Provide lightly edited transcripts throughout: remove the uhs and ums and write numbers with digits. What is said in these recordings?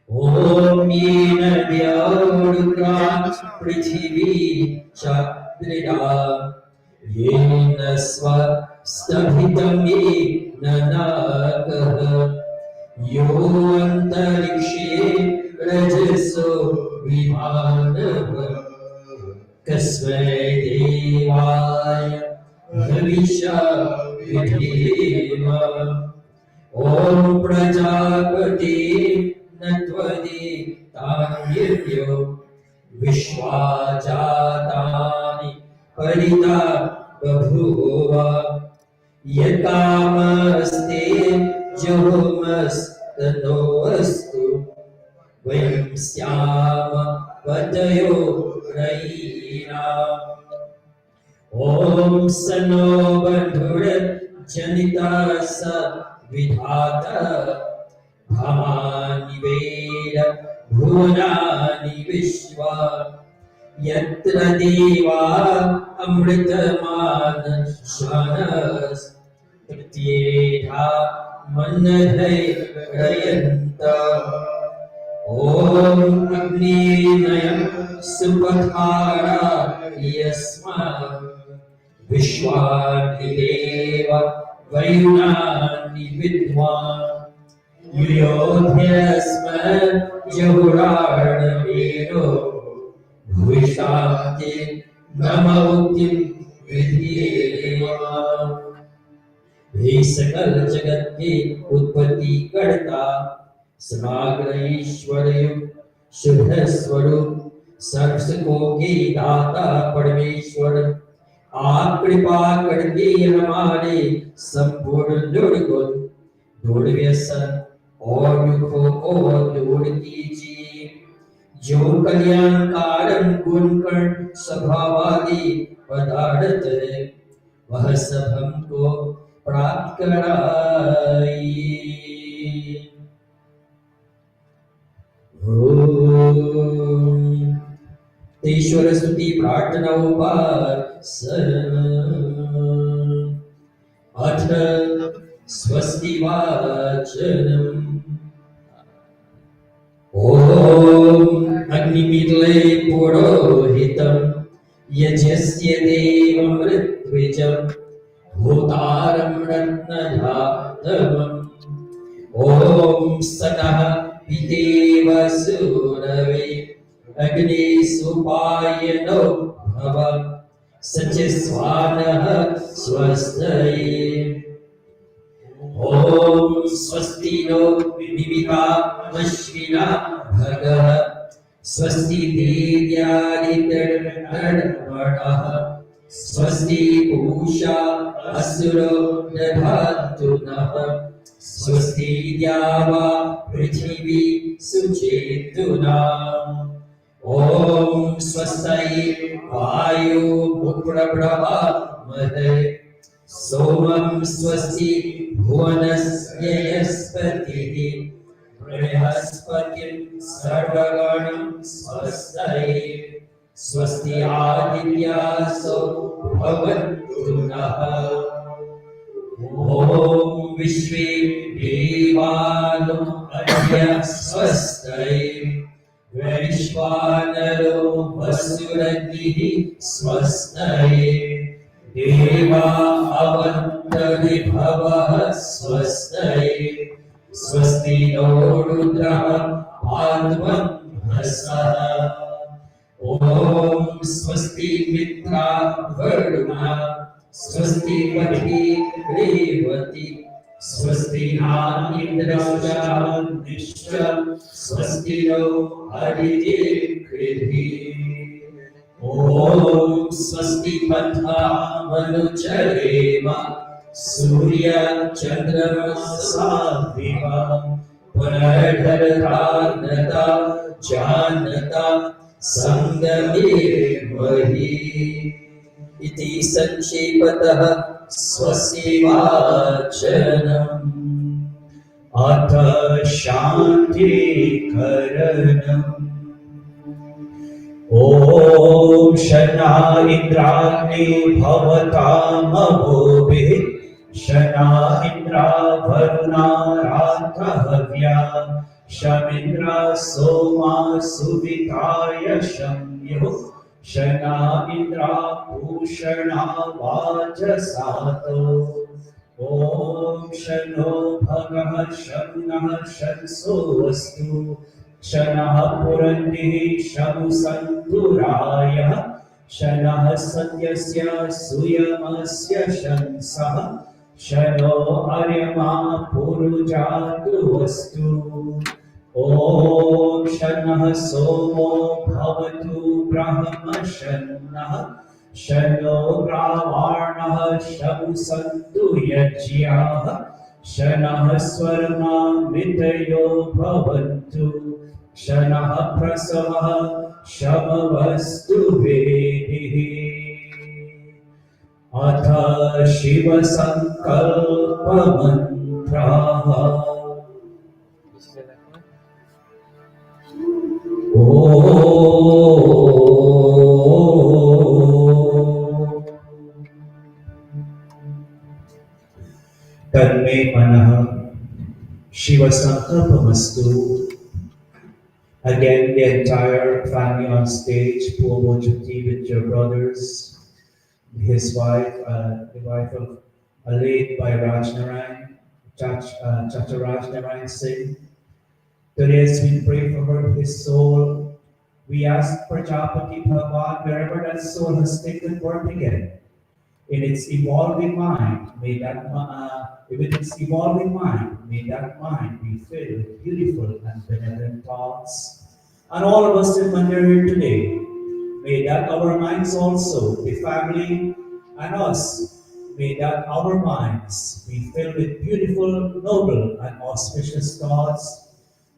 ओम येन द्यौरुग्रां पृथिवी चन्द्रिणा येन स्वस्तभितं येन नागः यो अन्तरिक्षे रजसो विमानः कस्मै देवाय हविषा विधेम ओम प्रजापति नत्वदितान्यर्यो विश्वाजातानि परिता बभूव यकामस्ते जोमस्तनोऽस्तु वयं स्याम पतयो रयिणाम् ओम सनो बन्धुर्जनिता स विधाता भमानि वेद भुवनानि विश्वा यत्र देवा अमृतमानशानस् तृतीयेधा मन्नधैर्यन्त ओम अग्निनयं सुपथारा यस्मात् विश्वानि देव वयुनानि विद्वान् युयोध्यस्मत् जहुरार्णवेनो भुविषान्ति नमोक्तिं विधीयेम हे सकल जगत के उत्पत्ति कर्ता समग्र ईश्वर शुद्ध स्वरूप सर्वसुखों के दाता परमेश्वर आप कृपा करके हमारे संपूर्ण दुर्गुण दुर्व्यसन और दुखों को दूर कीजिए जो कल्याण कारण गुण कर्ण स्वभावादी पदार्थ है वह सब हमको प्राप्त कराइए। ईश्वर स्तुति प्रार्थना उपासना अथ स्वस्ति वाचनम् ओम अग्निमीतले पुरोहितं यजस्य देवमृत्विजं भूतारं रत्नधातमम् ओम सतः पितेव सूरवे अग्नि सुपायनो भव सचिस्वानः स्वस्तये ओम स्वस्ति नो विविकामश्विना भगः स्वस्ति देव्यादितर्णः स्वस्ति पूषा असुरो दधातु नः स्वस्ति द्यावा पृथिवी सुचेतुना ओम स्वस्ति वायु प्रभवामहे सोमं स्वस्ति भुवनस्य यस्पतिः बृहस्पतिं सर्वगणं स्वस्तये स्वस्ति आदित्यासो भवन्तु नः ओम विश्वे देवानो अद्य स्वस्तये वैश्वानरो वसुरग्निः स्वस्तये देवा अवन्तरिभवः स्वस्तये स्वस्ति नो रुद्रः आत्मनः ओम स्वस्ति मित्रावरुणः स्वस्ति पथि रेवती स्वस्ति इन्द्रश्चान्निश्च स्वस्ति नो हरिः ओम स्वस्ति पन्थामनुचरेम सूर्य चन्द्रमसाभिः पुनर्धरता जानता संगमे महि इति संक्षेपतः स्वसेवाचनम् अथ शान्तिकरणम् ओम शना Indragni भवतामभूभिः शना Indira Varuna रात्रहव्या Shamindra Soma Suvitaya Shamyo Shana Indra Bhushana Vajasato Om Shano Bhagaha Shanah Shanso Vastu Shanah Purandi Shamu Santuraya Shanah Satyasya Suyamasya Shansah Shano Aryama Purujatu Vastu Om Shanah Somo Bhavatu Brahma Shanah Shano Gravarnah Shamu Santu Yajyah Shanah Swarma Mitayo Bhavantu Shanah Prasavah Shamavastu Vedihi Atha Shiva Sankalpa Mantraha Tanme Manaha Shiva Sankalpamastu. Again, the entire family on stage, Pobo Jyoti with your brothers, his wife, the wife of late by Rajnarayan, Chacha Rajnarayan Singh. Today, as we pray for her, his soul, we ask Prajapati Bhagavan, wherever that soul has taken birth again, in its evolving mind, may that mind be filled with beautiful and benevolent thoughts. And all of us in Mandir here today, may that our minds also, the family and us, may that our minds be filled with beautiful, noble, and auspicious thoughts,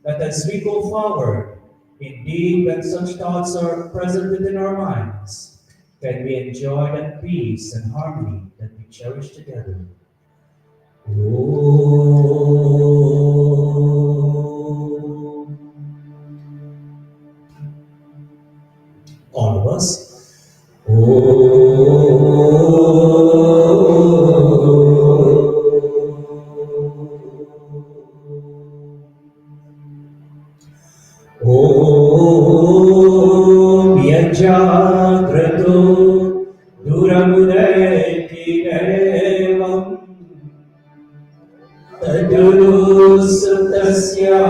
that as we go forward, indeed, when such thoughts are present within our minds, can we enjoy that peace and harmony that we cherish together. All of us. Om Yajagrato Duramudeti Devam Taduru Sutasya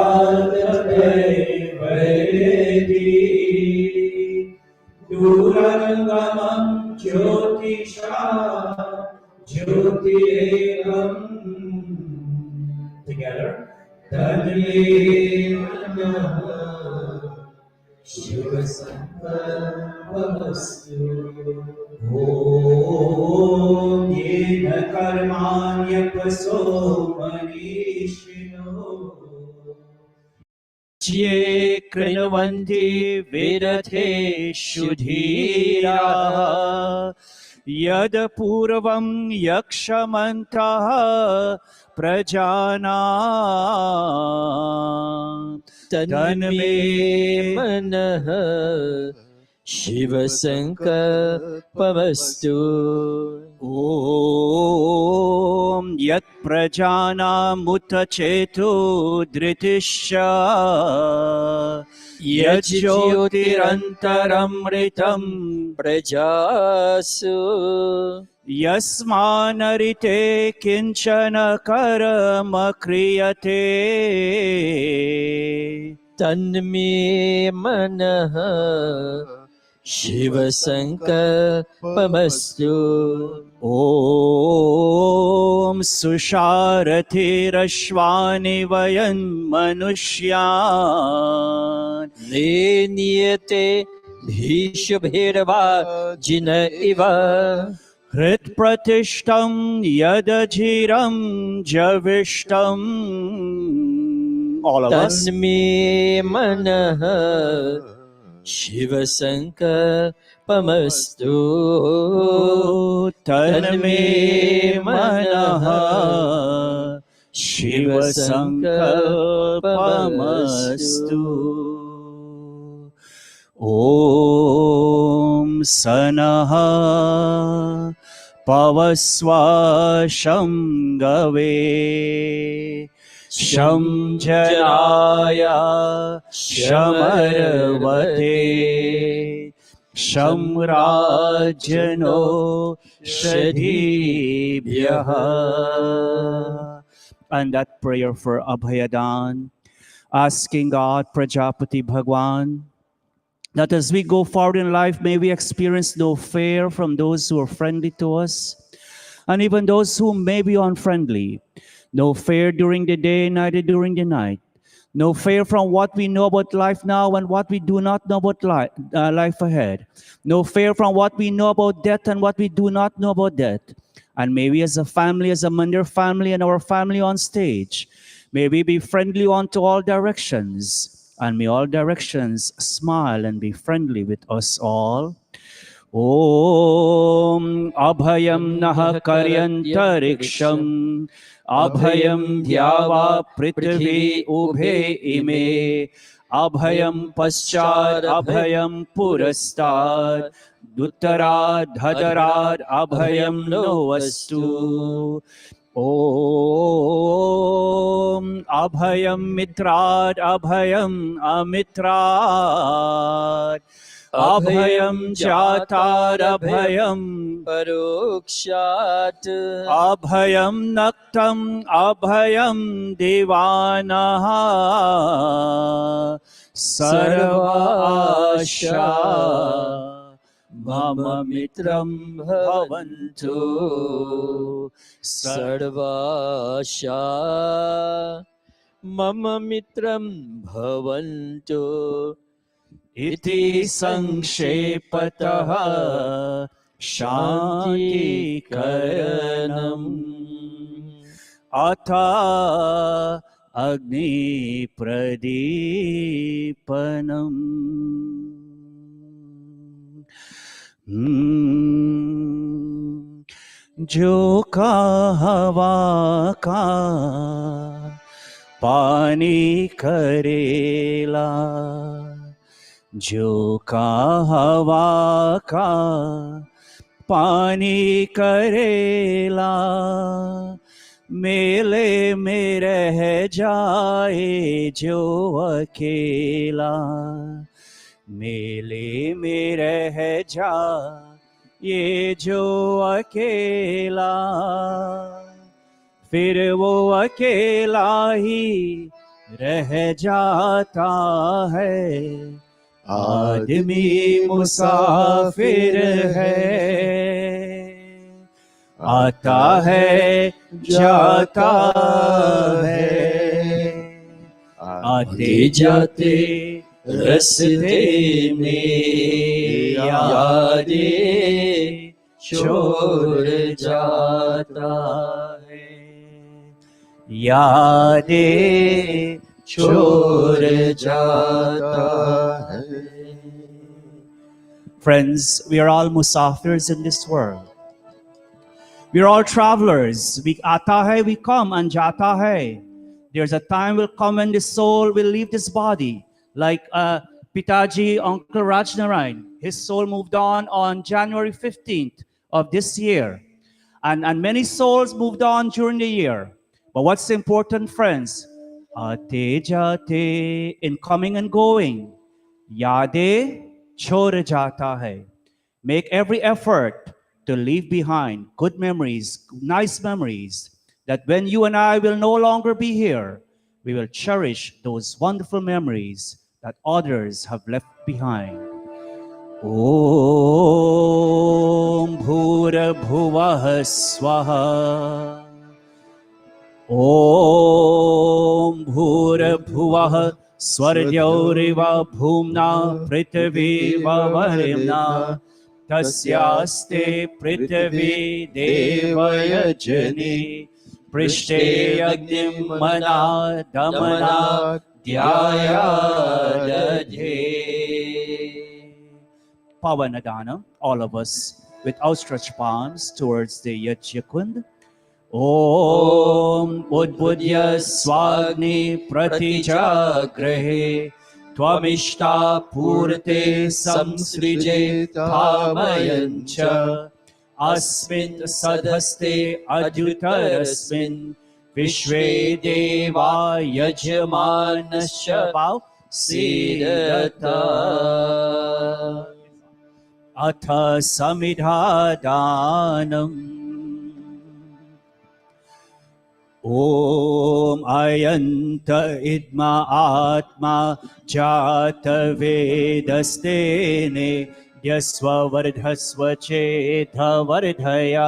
Devedi Durangamam Jyotisha Jyotiragam. Together. Tanme Manaha Shiva Sankalpamastu. Om Yena Karmanya Paso Manishino Ye Krinavanti Vedate Shudhira Yad Purvam Yakshamantaha Prajana Tanme Manaha Shiva Sankalpamastu. Om Yat Prajana Mutachetu Dhritisha Yat Jyotirantaramritam Prajasu Yasmanarite Kinchana Karama Kriyate Tanme Manaha Shiva Sankalpamastu. Om Susharathi Rashvani Vayan Manushyan Neniyate Bhishubhirva Jina Iva Hrit Pratishtam Yadajiram Javishtam. All of us. Tanme Manaha Shiva Sankalpamastu. Tanme Manaha Shiva Sankalpamastu. Om Sanaha Pavasva Shangave शं जनाय शमरवते शं राज्यनो षधीभ्यः. And that prayer for Abhayadan, asking God, Prajapati Bhagwan, that as we go forward in life, may we experience no fear from those who are friendly to us, and even those who may be unfriendly. No fear during the day, neither during the night. No fear from what we know about life now and what we do not know about life ahead. No fear from what we know about death and what we do not know about death. And may we as a family, as a Mandir family and our family on stage, may we be friendly unto all directions, and may all directions smile and be friendly with us all. Om Abhayam Naha Karyantariksham Abhayam Dhyava Prithvi Ubhe Ime Abhayam Paschad Abhayam Purastad Duttarad Dhadarad Abhayam Novastu. Om Abhayam Mitrad Abhayam Amitrad Abhayam Jatar Abhayam Parokshat Abhayam Naktam Abhayam Devanaha Sarva Asha Mama Mitram Bhavantu Sarva Asha Mama Mitram Bhavantu. Iti Sankshepatāh Shanti Karanam Atha Agni Pradipanam. Jo ka hava ka pani karela जो का हवा का पानी करेला मेले में रह जाए जो अकेला मेले में रह जाए जो अकेला फिर वो अकेला ही रह जाता है आदमी मुसाफिर है आता है जाता है आते जाते रस्ते में यादें छोड़ जाता है यादें छोड़ जाता है. Friends, we are all musafirs in this world. We are all travelers. We aata hai, we come, and jata hai. There's a time will come when the soul will leave this body. Like Pitaji, Uncle Rajnarayan, his soul moved on January 15th of this year. And many souls moved on during the year. But what's important, friends? Aate jate, in coming and going, yade chhod jata hai. Make every effort to leave behind good memories, nice memories, that when you and I will no longer be here, we will cherish those wonderful memories that others have left behind. Om Bhura Bhuvah Swaha. Om Bhura Bhuvah Swardyoriva Bhumna Prithviva Varimna Tasyaste Prithvi Devaya Jani Prishte Agnim Mana Damana Dhyaya Dadhe. Pavanadana, all of us with outstretched palms towards the Yajna. Om Udbudya Swagni Pratijagrahe Tvamishta Purte Samsrije Tamayancha Asmin Sadhaste Adhutarasmin विश्वे देवा यजमानश्च भाव सीदत अथ समिधादानम् ॐ अयन्त इद्मा आत्मा जातवेदस्तेने यस्ववर्धस्व चेधवर्धया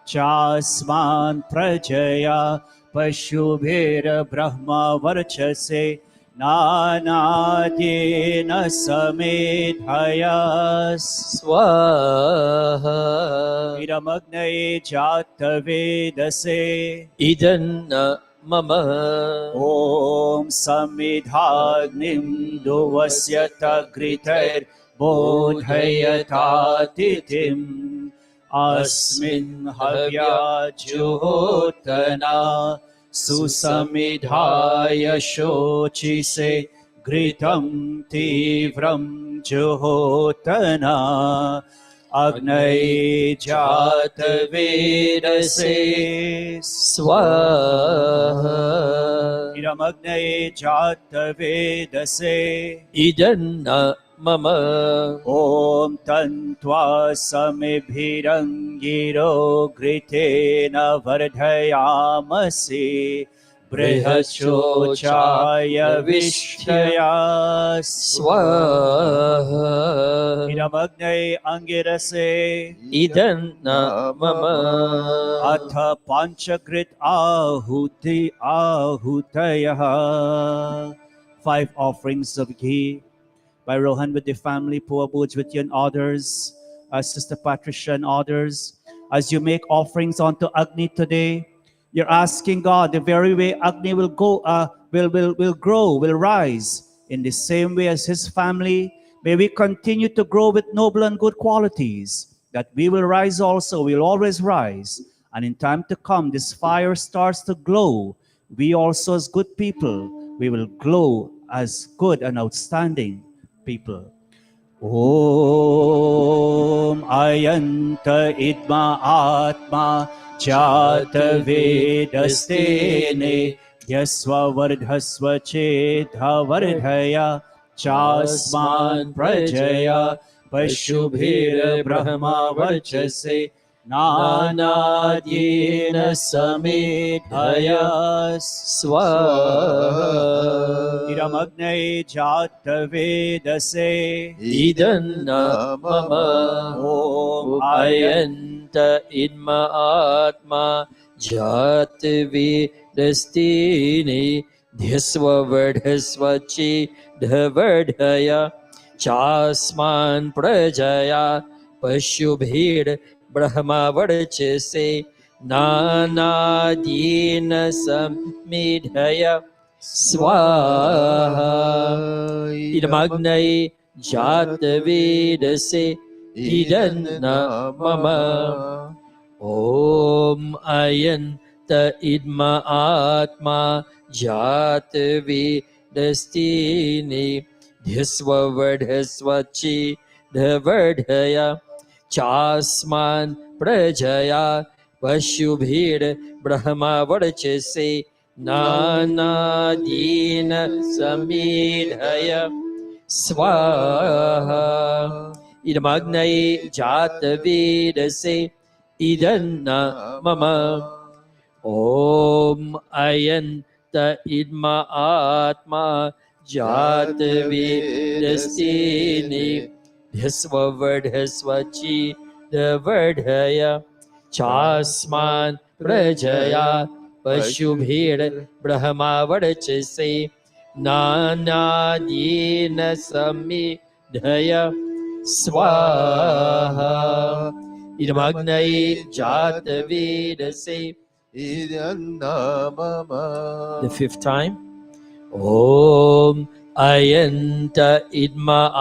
चास्मान् प्रजया पशुभिर्ब्रह्मवर्चसे नानाद्येन समेधया स्वाहा इदमग्नये जातवेदसे इदन्न मम ॐ समिधाग्निं दुवस्यतघृतैर्बोधयतातिथिम् अस्मिन् हव्याजुहोतना सुसमिधाय शोचिसे घृतं तीव्रं जुहोतना अग्नये जातवेदसे स्वाहा इदमग्नये जातवेदसे इदन्न मम ॐ तन्त्वा समिभिरङ्गिरो घृतेन वर्धयामसि बृहच्छोचाय विष्ठया स्वाहा इदमग्नये अङ्गिरसे इदन्न मम अथ पञ्चकृत आहूतयः 5 offerings of ghee by Rohan with the family, Pua Boots with you and others, Sister Patricia and others. As you make offerings onto Agni today, you're asking God the very way Agni will go, will grow, will rise. In the same way as his family, may we continue to grow with noble and good qualities, that we will rise also, we'll always rise. And in time to come, this fire starts to glow. We also as good people, we will glow as good and outstanding people. Om Ayanta Idma Atma Jata Vedastene Yasva Vardhasva Chetha Vardhaya Chasman Prajaya Pashubhir Brahma Varchase Nanadyena Samedhaya स्वाहा Idamagne Jata Vedase इदन्न मम Om अयन्त इन्म आत्मा जातवेदस्तिनि ध्यस्ववर्धस्वचि धवर्धय चास्मान् प्रजया पशुभिर्ब्रह्मवर्चसे नानादीन समिधय स्वाहा इदमग्नये जातवेदसे इदन्न मम ॐ अयन्त इद्म आत्मा जातवेदस्तिनि ध्यस्ववर्धस्वचि धवर्धय चास्मान् प्रजया पशुभिर्ब्रह्मवर्चसे नानादीन समेधय स्वाहा इदमग्नये जातवेदसे इदन्न मम ॐ अयन्त इद्म आत्मा जातवेदस्तिनि ध्यस्ववर्धस्वचि धवर्धय चास्मान् प्रजया पशुभिर्ब्रह्मवर्चसे नानादीन समेधय स्वाहा इदमग्नये जातवेदसे इदन्न मम The fifth time. Om Ayanta Idma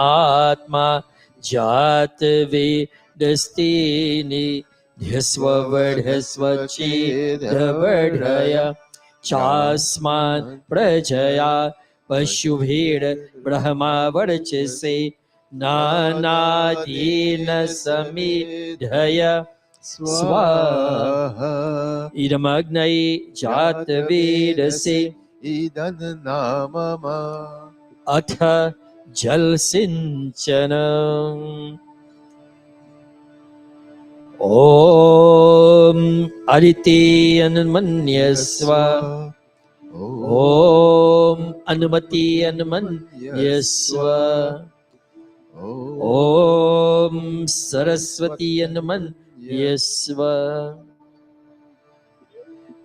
Atma Jatvedastini Dhyasvavardhasvachi Dhavardhaya Chasman Prajaya Pashubhir Brahma Varchase Nanadina Samidhaya स्वाहा इदमग्नये जातवेदसे इदन्नामम अथ जलसिञ्चनम् ॐ अरिते अन्मन्यस्व ॐ अनुमति अन्मन्यस्व ॐ सरस्वती अन्मन्यस्व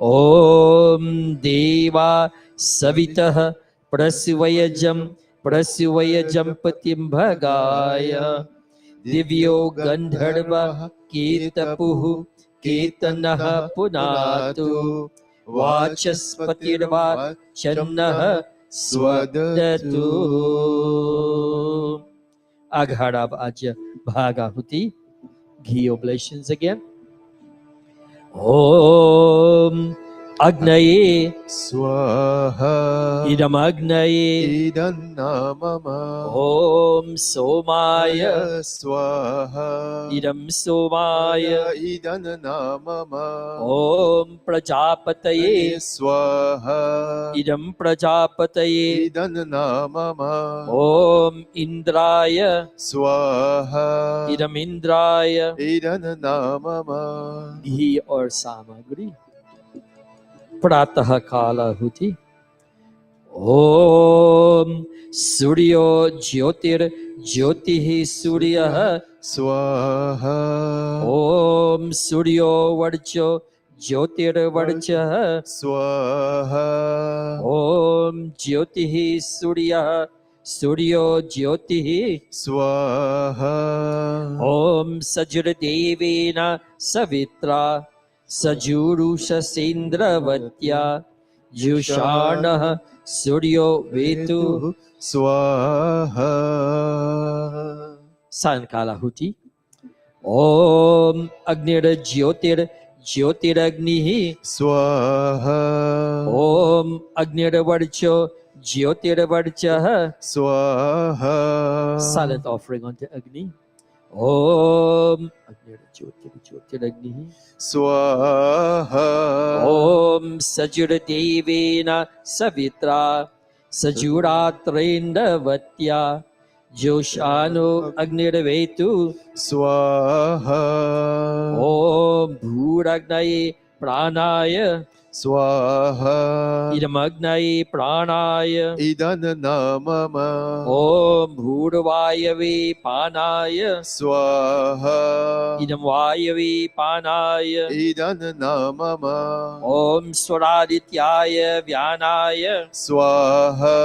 ॐ देवा सवितः प्रसवयजं पतिं भगाय दिव्यो गन्धर्व कीर्तपुः कीर्तनः पुनातु वाचस्पतिर्वाचन्नः स्वदतु Aghara Ajya Bhagahuti. Ghee oblations again. Om Agnaye स्वाहा Idam Agnaye इदन्नामम Om Somaya स्वाहा Idam Somaya इदन्नामम Om Prajapataye स्वाहा Idam Prajapataye इदन्नामम Om Indraya स्वाहा Idam Indraya इदन्नामम Ghee or Samagri. Pratah Kala Huti. Om Suryo Jyotir Jyotihi Surya स्वाहा Om Suryo Varcho Jyotir Varcha स्वाहा Om Jyotihi Surya Suryo Jyotihi स्वाहा Om Sajra Devena Savitra Sajurusha Sendravatya Jushanah Suryo Vetu स्वाहा Sankala Huti. Om Agnir Jyotir Jyotiragnihi स्वाहा Om Agnir Varcho Jyotir Varchah. स्वाहा Silent offering unto Agni. Om Agnir Jyotir Jyotiragnihi स्वाहा Om Sajura Devena Savitra Sajuratrendratya Joshano Agnirvetu स्वाहा Om Bhuragnaye Pranaya स्वाहा Idamagnaye Pranaya इदन्नामम Om Bhurvayave Panaya स्वाहा Idam Vayave Panaya इदन्नामम Om Swaradityaya Vyanaya स्वाहा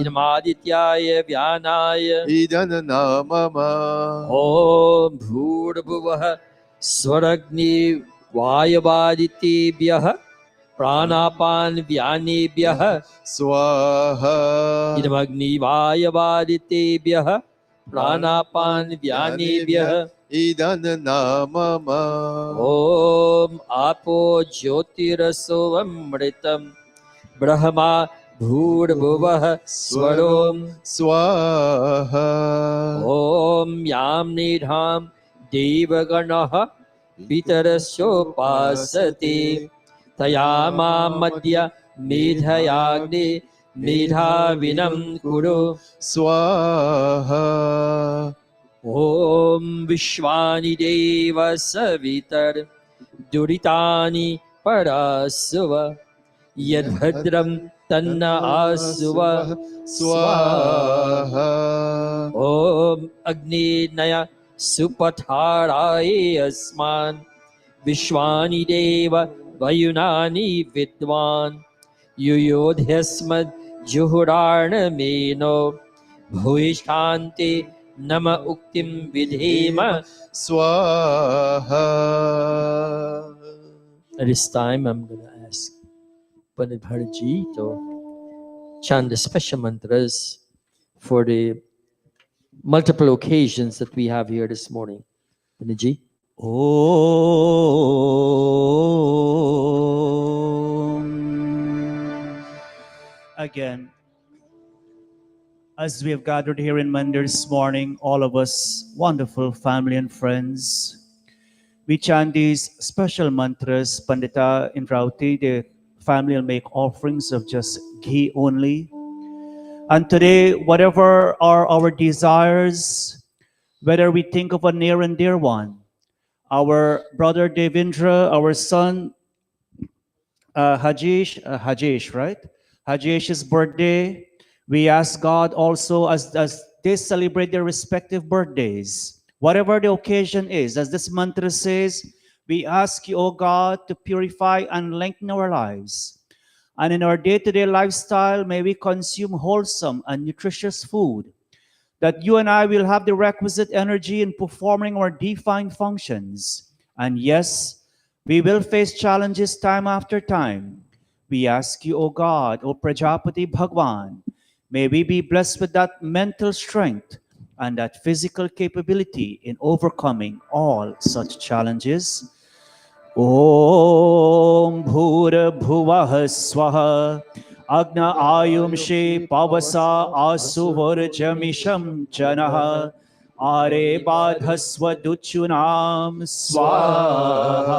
Idam Adityaya Vyanaya इदन्नामम Om Bhurvuvah Swaragni Vayavaditibhyah Pranapan Vyanibhyah स्वाहा Idamagni Vayavaditibhyah Pranapan Vyanibhyah इदन्नामम Om Apo Jyotiraso Amritam Brahma Bhurvuvah Swarom स्वाहा Om Yam Nidham Devaganah Pitarasopasati Tayama Madhya Medhayagni Medhavinam Kuru स्वाहा Om Vishwani Deva Savitar Duritani Parasuva Yadbhadram Tanna Asuva स्वाहा Om Agni Naya Supatharai Asman Vishwani Deva Vayunani Vidwan Yuyodhyasmad Juhurarna Meno Bhuishante Nama Uktim Vidhema. स्वाहा At this time, I'm going to ask Pandit Bharji to chant the special mantras for the multiple occasions that we have here this morning. Panditji. Om. Again, as we have gathered here in Mandir this morning, all of us, wonderful family and friends, We chant these special mantras. Pandita Indrauti, the family will make offerings of just ghee only. And today, whatever are our desires, whether we think of a near and dear one, our brother Devendra, our son Hajesh, right? Hajesh's birthday. We ask God also as they celebrate their respective birthdays, whatever the occasion is, as this mantra says, we ask you, O God, to purify and lengthen our lives. And in our day-to-day lifestyle, may we consume wholesome and nutritious food, that you and I will have the requisite energy in performing our defined functions. And yes, we will face challenges time after time. We ask you, O God, O Prajapati Bhagwan, may we be blessed with that mental strength and that physical capability in overcoming all such challenges. Om Bhura Bhuvah Swaha Agna Ayumshi Pavasa Asuvarjamisham Janaha Are Badhasva Duchunam Swaha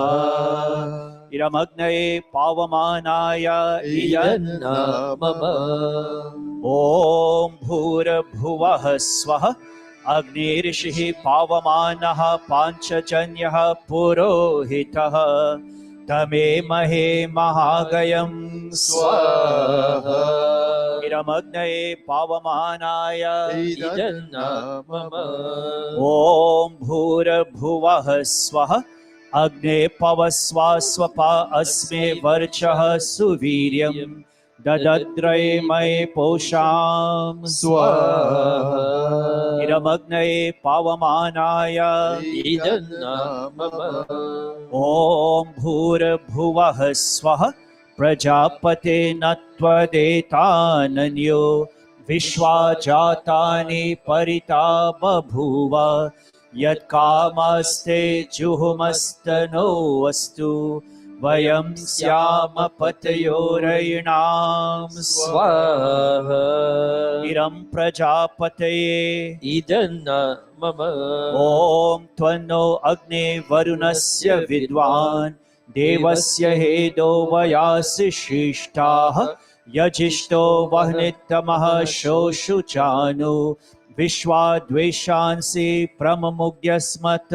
Iramagnaye Pavamanaya Idanna mama. Om Bhura Bhuvah Swaha Agnirishih Pavamanah Panchajanyah Purohitah Tame Mahe Mahagayam Swaha Iramagnaye Pavamanaya Idanna mama. Om Bhura Bhuvah Swaha Agne Pavaswa Swapa Asme Varchah Suviryam Dadadray May Posham Swaha Iramagnaye Pavamanaya Idanna mama. Om Bhura Bhuvah Swaha Prajapate Natva Detananyo Vishwajatani Parita Babhuva Yat Kamaste Juhumastano Astu Vayam Syama Patayorayinam Swaha Iram Prajapataye Idanna mama. Om Tvanno Agni Varunasya Vidwan Devasya Hedo Vayasi Shishtah Yajishto Vahnitamaha Shoshu Chanu Vishwadveshansi Pramamugyasmat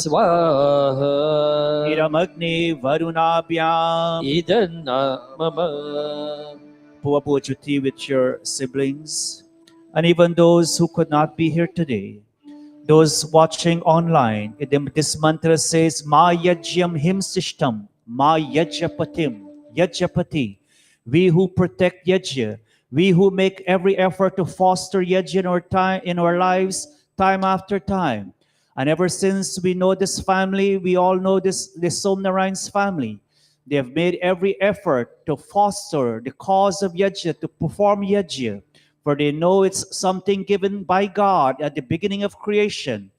Swaha Iramagni Varunabhyam Idanna mama. Puapuchuti with your siblings and even those who could not be here today. Those watching online, this mantra says, Ma yajyam himsishtam, Ma yajyapatim, yajyapati. We who protect yajya, we who make every effort to foster yajna in our lives, time after time. And ever since we know this family, we all know this Somnarayan's family. They have made every effort to foster the cause of yajna, to perform yajna, for they know it's something given by God at the beginning of creation.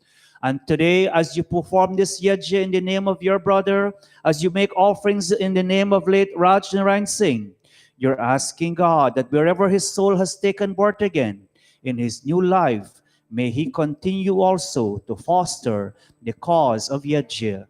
And today, as you perform this yajna in the name of your brother, as you make offerings in the name of late Raj Narayan Singh, you're asking God that wherever his soul has taken birth again, in his new life, may he continue also to foster the cause of yajna.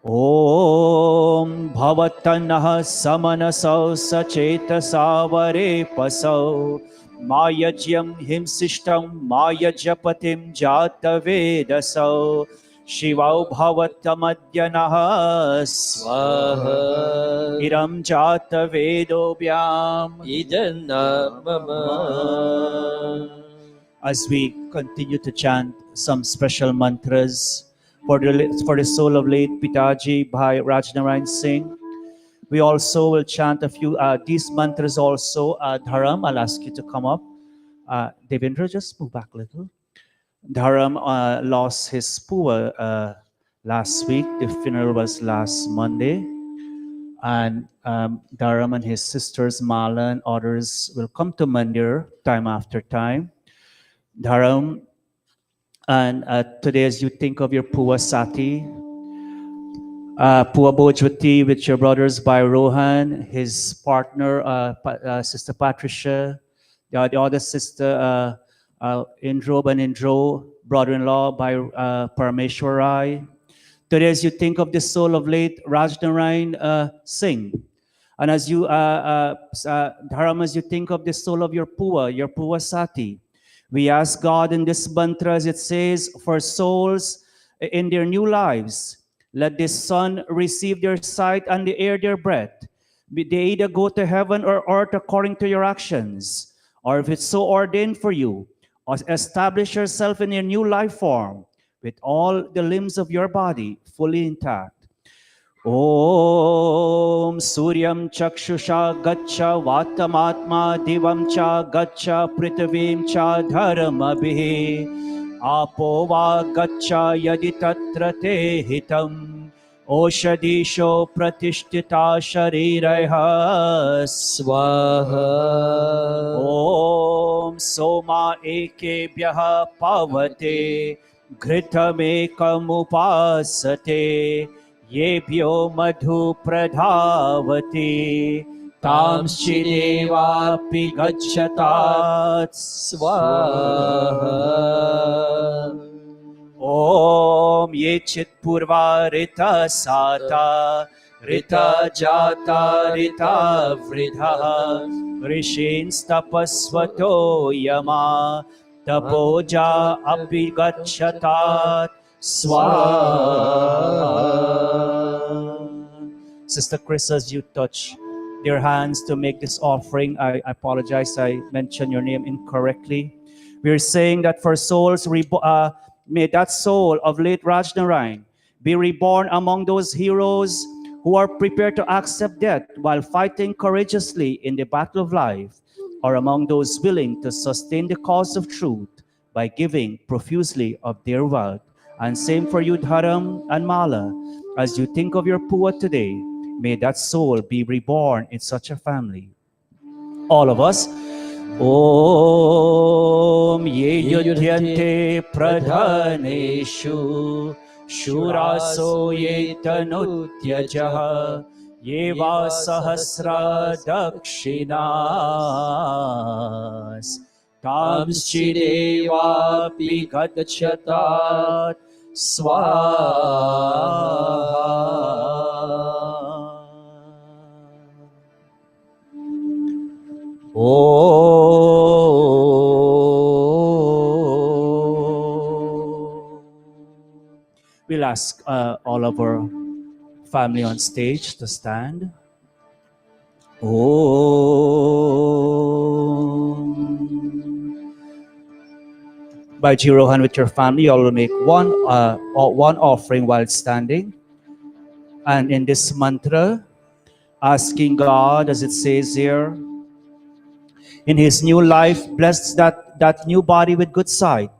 Om Bhavatannah Samanasau Sacheta Savare Pasau Mayajyam Himsishtam Maya Japatim Jata Vedasau Shivau Bhavattamadhyanaha Swaha Iram Jata Vedobhyam Idanna mama. As we continue to chant some special mantras for the soul of late Pitaji Bhai Rajnarayan Singh, we also will chant a few these mantras also. Dharam, I'll ask you to come up. Devendra, just move back a little. Dharam lost his pua last week. The funeral was last Monday. And Dharam and his sisters Mala and others will come to Mandir time after time. Dharam, and today as you think of your Pua Sati, Pua Bojwati with your brothers by Rohan, his partner, Sister Patricia, the other sister, Indro and Indro, brother-in-law by Parameshwarai, Today, as you think of the soul of late Rajnarain Singh, and as you, Dharam, as you think of the soul of your Pua Sati, we ask God in this mantra, as it says, for souls in their new lives, let the sun receive their sight and the air their breath. They either go to heaven or earth according to your actions, or if it's so ordained for you, establish yourself in your new life form with all the limbs of your body fully intact. Om Suryam Chakshusha Gaccha Vatamatma Divam Cha Gaccha Prithvim Cha Dharmabhi Apo Va Gaccha Yadi Tatra Te Hitam Oshadisho Pratishtita Shariraiha Swaha. Om Soma Ekebhyaha Pavate Ghritamekam Yebhyo madhu pradhavati tamschidevapi gacchatat Swaha. Om yechit purva rita sata rita jata rita vridha rishins tapasvato yama tapoja api gacchatat Swaha. Sister Chris, as you touch their hands to make this offering, I apologize, I mentioned your name incorrectly. We're saying that for souls, may that soul of late Rajnarain be reborn among those heroes who are prepared to accept death while fighting courageously in the battle of life, or among those willing to sustain the cause of truth by giving profusely of their wealth. And same for you, Dharam and Mala. As you think of your Pua today, may that soul be reborn in such a family. All of us. Om ye yudhyante pradhaneshu shuraso ye tanutyajaha ye va sahasra dakshinas tamschidevapi gacchatat Swaha. We'll ask all of our family on stage to stand. By Jirohan with your family, you all will make one offering while standing. And in this mantra, asking God, as it says here, in his new life, bless that new body with good sight.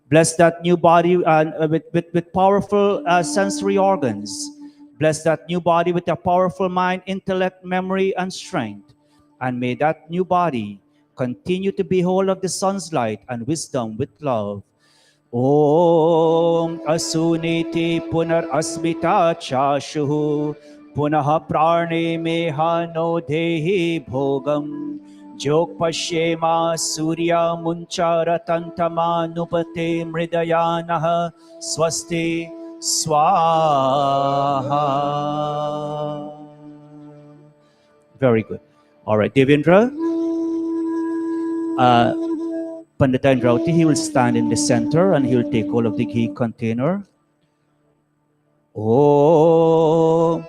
Bless that new body with powerful sensory organs. Bless that new body with a powerful mind, intellect, memory, and strength. And may that new body continue to behold of the sun's light and wisdom with love. Om asuniti punar asmita chashuhu punaha prane meha no dehi bhogam jog pashyema surya munchara tantama nupate mridayanaha swasti swaha. Very good. All right, Devendra. Pandita Indrauti, he will stand in the center and he will take all of the ghee container. Om.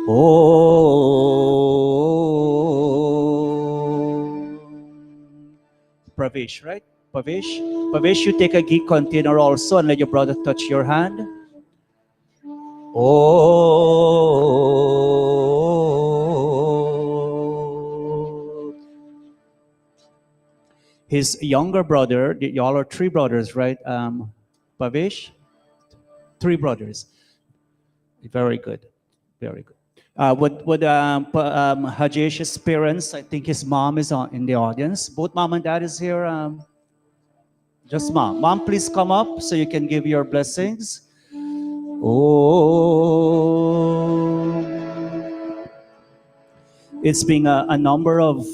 Om. Pravesh, right? Pravesh? Pravesh, you take a ghee container also and let your brother touch your hand. His younger brother, y'all are three brothers, right? Pavesh? Three brothers. Very good. Very good. With Hajesh's parents, I think his mom is in the audience. Both mom and dad is here. Just mom. Mom, please come up so you can give your blessings. Oh. It's been a number of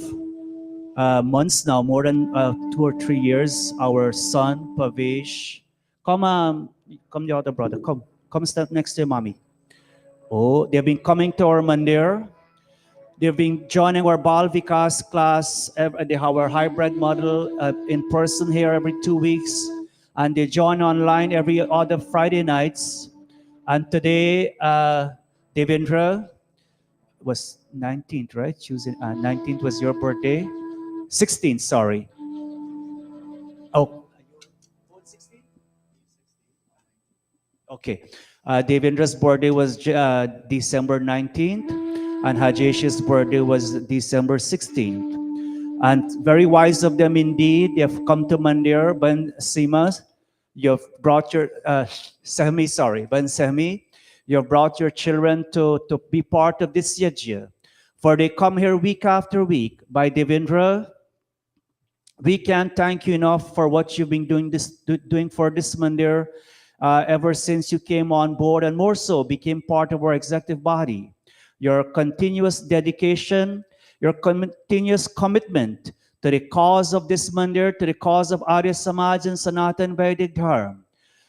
months now, more than 2 or 3 years. Our son, Pavesh, come Come, the other brother. Come stand next to mommy. Oh, they've been coming to our mandir. They've been joining our Bal Vikas class. They have our hybrid model in person here every 2 weeks. And they join online every other Friday nights. And today, Devendra was 19th, right? Tuesday, 19th was your birthday. 16th, sorry. Oh. Okay. Devendra's birthday was December 19th, and Hajesh's birthday was December 16th. And very wise of them indeed. They have come to Mandir, Ban Sima. You've brought your, Sehmi, sorry, Ban Sehmi. You've brought your children to be part of this yajna. For they come here week after week. By Devendra, we can't thank you enough for what you've been doing for this mandir ever since you came on board, and more so became part of our executive body. Your continuous dedication, your continuous commitment to the cause of this mandir, to the cause of Arya Samaj and Sanatan Vedic Dharma.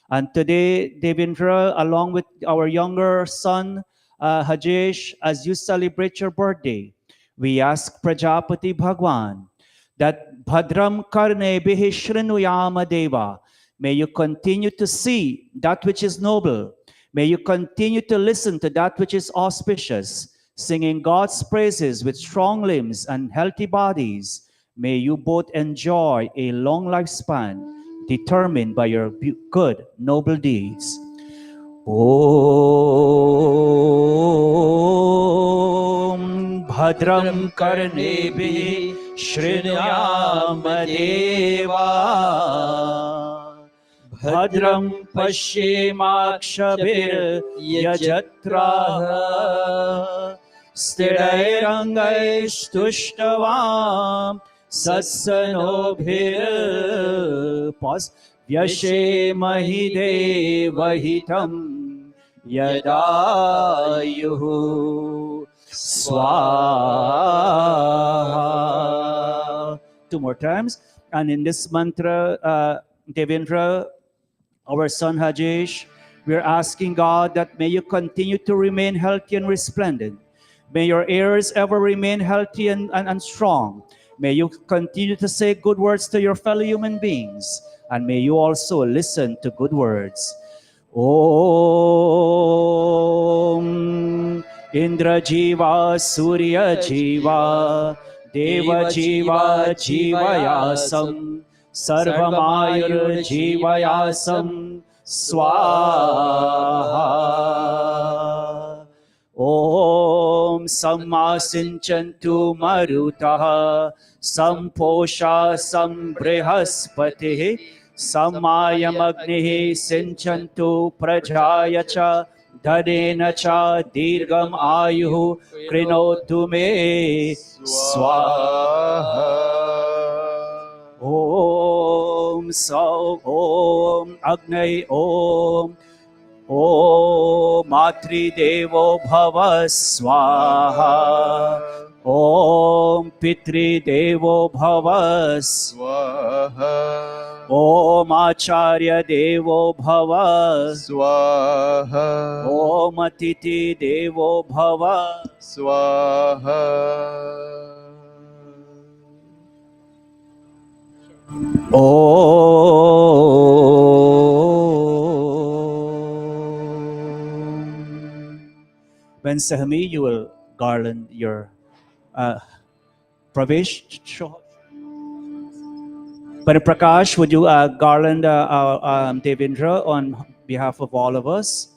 And today, Devendra, along with our younger son, Hajesh, as you celebrate your birthday, we ask Prajapati Bhagwan that Bhadram Karne Bihi Shrinuyama Deva, may you continue to see that which is noble. May you continue to listen to that which is auspicious, singing God's praises with strong limbs and healthy bodies. May you both enjoy a long lifespan determined by your good, noble deeds. Om Bhadram Karnebi Shrinuyama Deva Bhadram Pashyimakshabir Yajatraha Stirairangaistushtavam Satsanobhir Vyashemahi Devahitam Yadayuhu Swaha. 2 more times. And in this mantra, Devendra, our son Hajesh, we're asking God that may you continue to remain healthy and resplendent. May your heirs ever remain healthy and strong. May you continue to say good words to your fellow human beings. And may you also listen to good words. Om Indra Jiva Surya Jiva Deva Jiva Jivayasam Sarvamayur Jivayasam Swaha. Om Samma Sinchantu Marutaha Samposha Sambrihaspatihi Samayamagnihi Sinchantu Prajayacha Dadena cha Dirgam Ayuhu Krinotu me Swaha. Om Agnai Om Matri Devo Bhava Swaha. Om Pitri Devo Bhava Swaha. Om Acharya Devo Bhava Swaha. Om Atiti Devo Bhava Swaha. When Sahmi, you will garland your Pravesh. But Prakash, would you garland Devendra on behalf of all of us?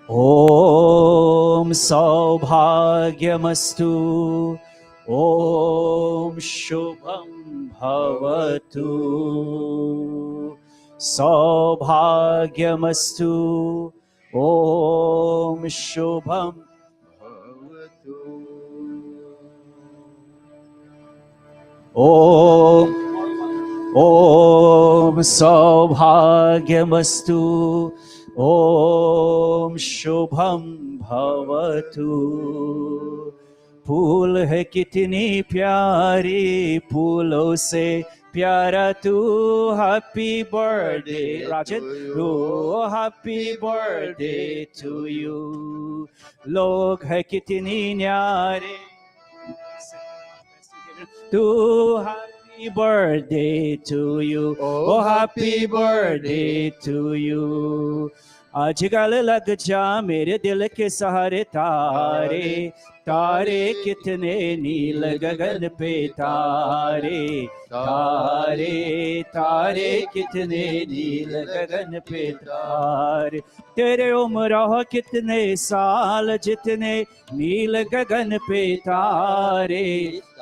Om Saubhagyamastu. Om Shubham Bhavatu. Saubhagyamastu. Om Shubham Bhavatu. Om Saubhagyamastu. Om Shubham Bhavatu. फूल है कितनी प्यारी फूलों से प्यारा तू happy birthday Rajan to you. oh happy birthday to you लोग है कितनी न्यारे तू happy birthday to you oh happy birthday to you आजकल लग जा मेरे दिल के सहारे तारे तारे कितने नील गगन पे तारे तारे तारे कितने नील गगन पे तारे तेरे उम्र हो कितने साल जितने नील गगन पे तारे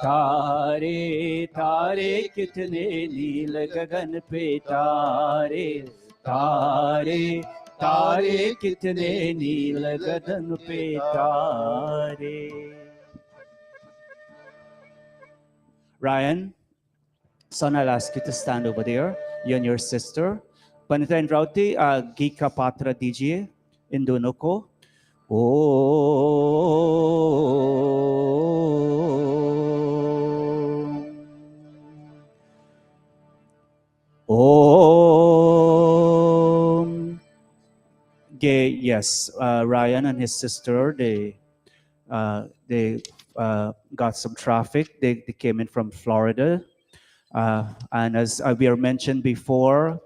तारे तारे कितने नील गगन पे तारे तारे तारे कितने नील गगन पे तारे Ryan, son, I'll ask you to stand over there. You and your sister. Panita and Rauti, Gika Patra dijiye in दोनों को. Om. Yes, Ryan and his sister, they got some traffic. They came in from Florida. And as we mentioned before,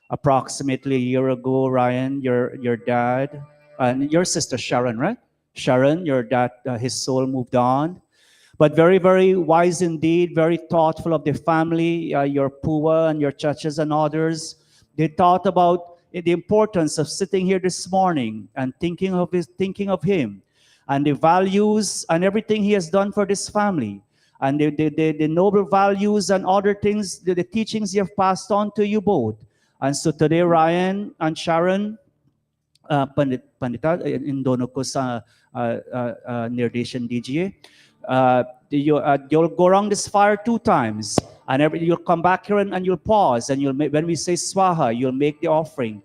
approximately a year ago, Ryan, your dad, and your sister Sharon, right? Sharon, your dad, his soul moved on. But very, very wise indeed, very thoughtful of the family, your Pua and your churches and others. They thought about the importance of sitting here this morning and thinking of him and the values and everything he has done for this family and the noble values and other things, the teachings he have passed on to you both. And so today, Ryan and Sharon, Pandita, in dono ko sa nirdeshan dijiye, you'll go around this fire 2 times, and you'll come back here and you'll pause, and when we say swaha, you'll make the offering,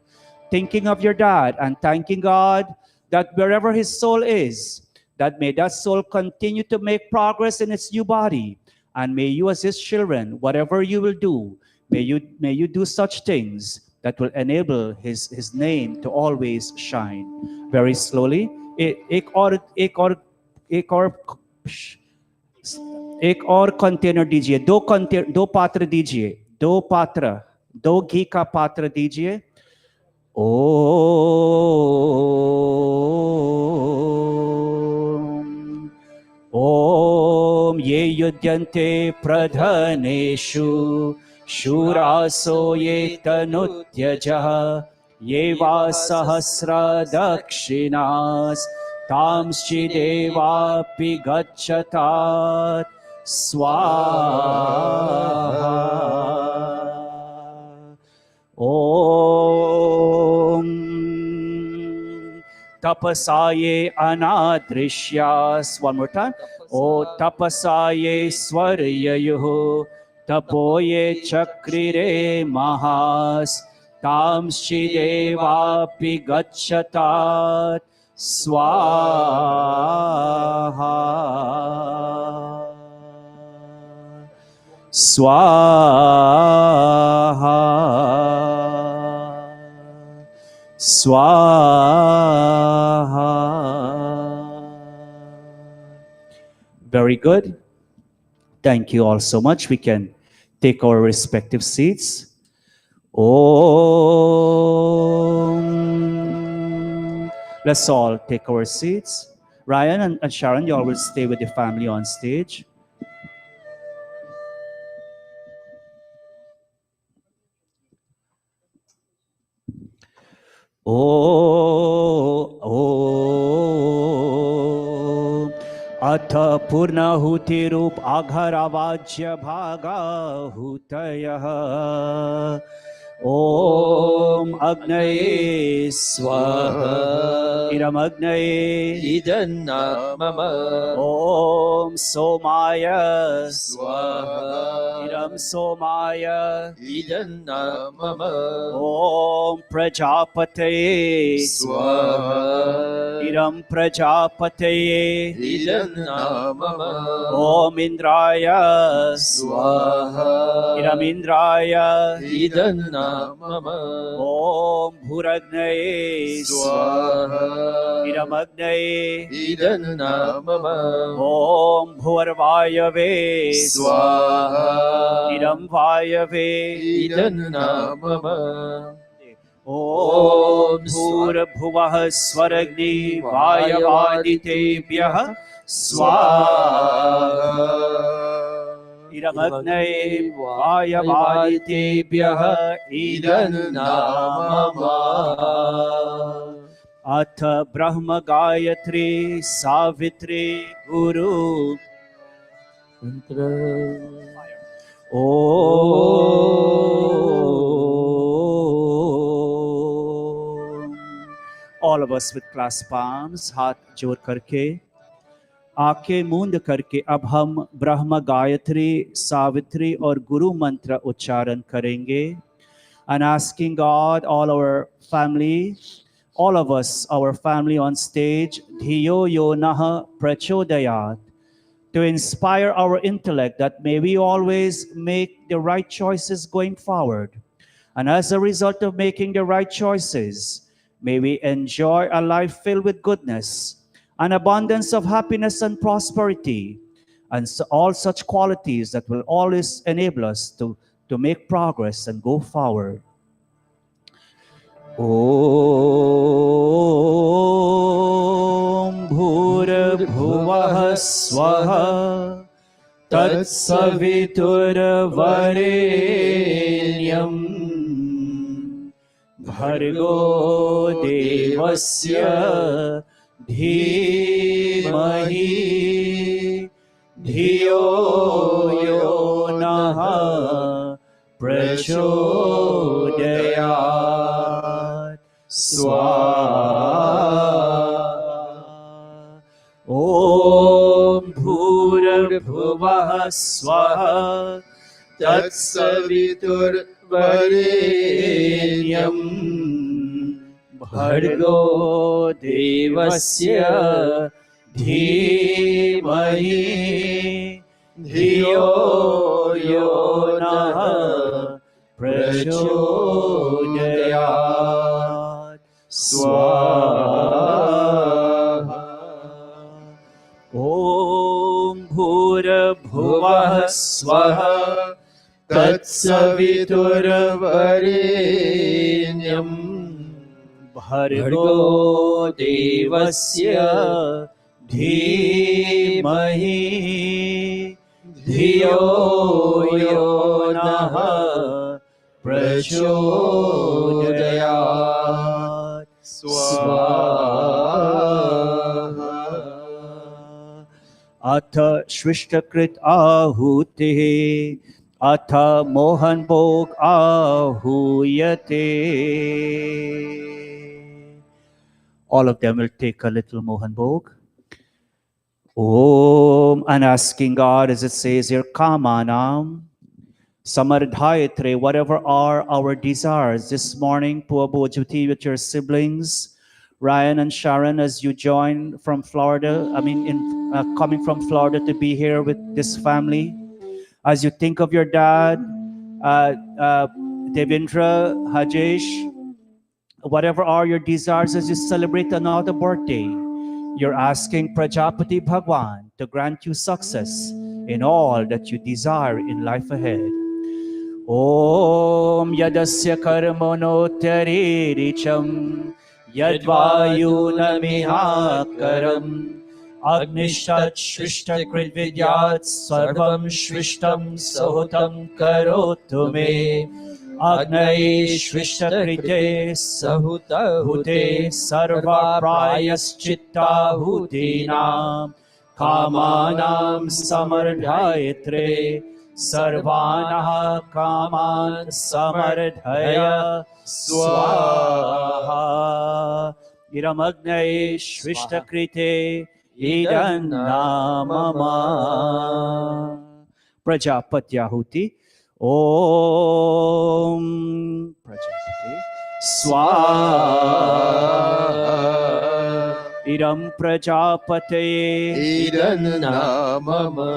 thinking of your dad and thanking God that wherever his soul is, that may that soul continue to make progress in its new body, and may you as his children, whatever you will do, may you do such things that will enable his name to always shine. Very slowly, एक और container दीजिए, 2 पात्र दीजिए, 2 पात्र, 2 घी का पात्र दीजिए. ओम ये युध्यन्ते प्रधनेषु शूरासो ये तनुत्यजः ये वा सहस्र दक्षिणास् तांश्चिदेवापि गच्छतात् स्वाहा. ओम tapasaya anadrishyas. One more time. O tapasaya swaryayuh tapoye chakrire mahas tamshidevapi gacchatat swaha. Swaha. Swaha. Very good. Thank you all so much. We can take our respective seats. Om. Let's all take our seats. Ryan and Sharon, you all will stay with the family on stage. अथ पूर्णाहुति रूप आघरावाज्य भागाहुतयः. ओम अग्नये स्वाहा. इदमग्नये इदन्ना मम. ओम सोमाय स्वाहा. इदं सोमाय इदन्ना मम. ओम प्रजापतये स्वाहा. इदं प्रजापतये इदन्ना मम. ओम इंद्राय स्वाहा. Iramindraya Idanna mama. Om Bhuragnaya Swaha. Iramagnaya Idanna mama. Om Bhurvayave Swaha. Iram Vayave Idanna mama. Om Bhurabhuvah Swaragni Vayavaditebhyah Swaha Iramagnaya Vayavaditebhyah Idanna mama Atha Brahma Gayatri Savitri Guru Mantra. Om. All of us with clasped palms, हाथ जोड़ करके, आंखें मूंद करके अब हम ब्रह्म गायत्री, सावित्री और गुरु मंत्र उच्चारण करेंगे. And asking God, all our family, all of us, our family on stage, Dhiyo Yo Naha Prachodayat, to inspire our intellect that may we always make the right choices going forward. And as a result of making the right choices, may we enjoy a life filled with goodness, an abundance of happiness and prosperity, and all such qualities that will always enable us to make progress and go forward. Om Bhurabhuvah Swaha Tatsaviturvarenyam Bhargo Devasya Dhimahi Dhiyo Yo Naha Prachodayat Swaha Om Bhurabhuvah Swaha Tatsaviturvarenyam Bhargo Devasya Dhimahi Dhiyo Yo Naha Prachodayat Swaha Om Bhurabhuvah Swaha Tatsaviturvarenyam Bhargo Devasya Dhimahi Dhiyo Yo Naha Prachodayat Swaha Atha Shvishtakrit Ahutihi Atha Mohan Bhog Ahuyate. All of them will take a little Mohan Bhog. Om, and asking God, as it says here, Kamanam, Samardhayatre, whatever are our desires this morning, Puabo Juti with your siblings, Ryan and Sharon, as you join from Florida, coming from Florida to be here with this family. As you think of your dad, Devendra, Hajesh, whatever are your desires as you celebrate another birthday, you're asking Prajapati Bhagwan to grant you success in all that you desire in life ahead. Om Yadasya Karmanottariricham Yadvayunamihakaram Agnishtat Shrishtakrit Vidyat Sarvam Shrishtam Sahutam Karotu Me Agnaye Shrishtakrite Sahuta Hute Sarva Prayaschitta Hutinam Kamanam Samardhayatre Sarvanaha Kaman Samardhaya Swaha Iramagnaye Shrishtakrite Idanna Mama Prajapatyahuti Om Prajapati Swaha Idam Prajapate Idanna mama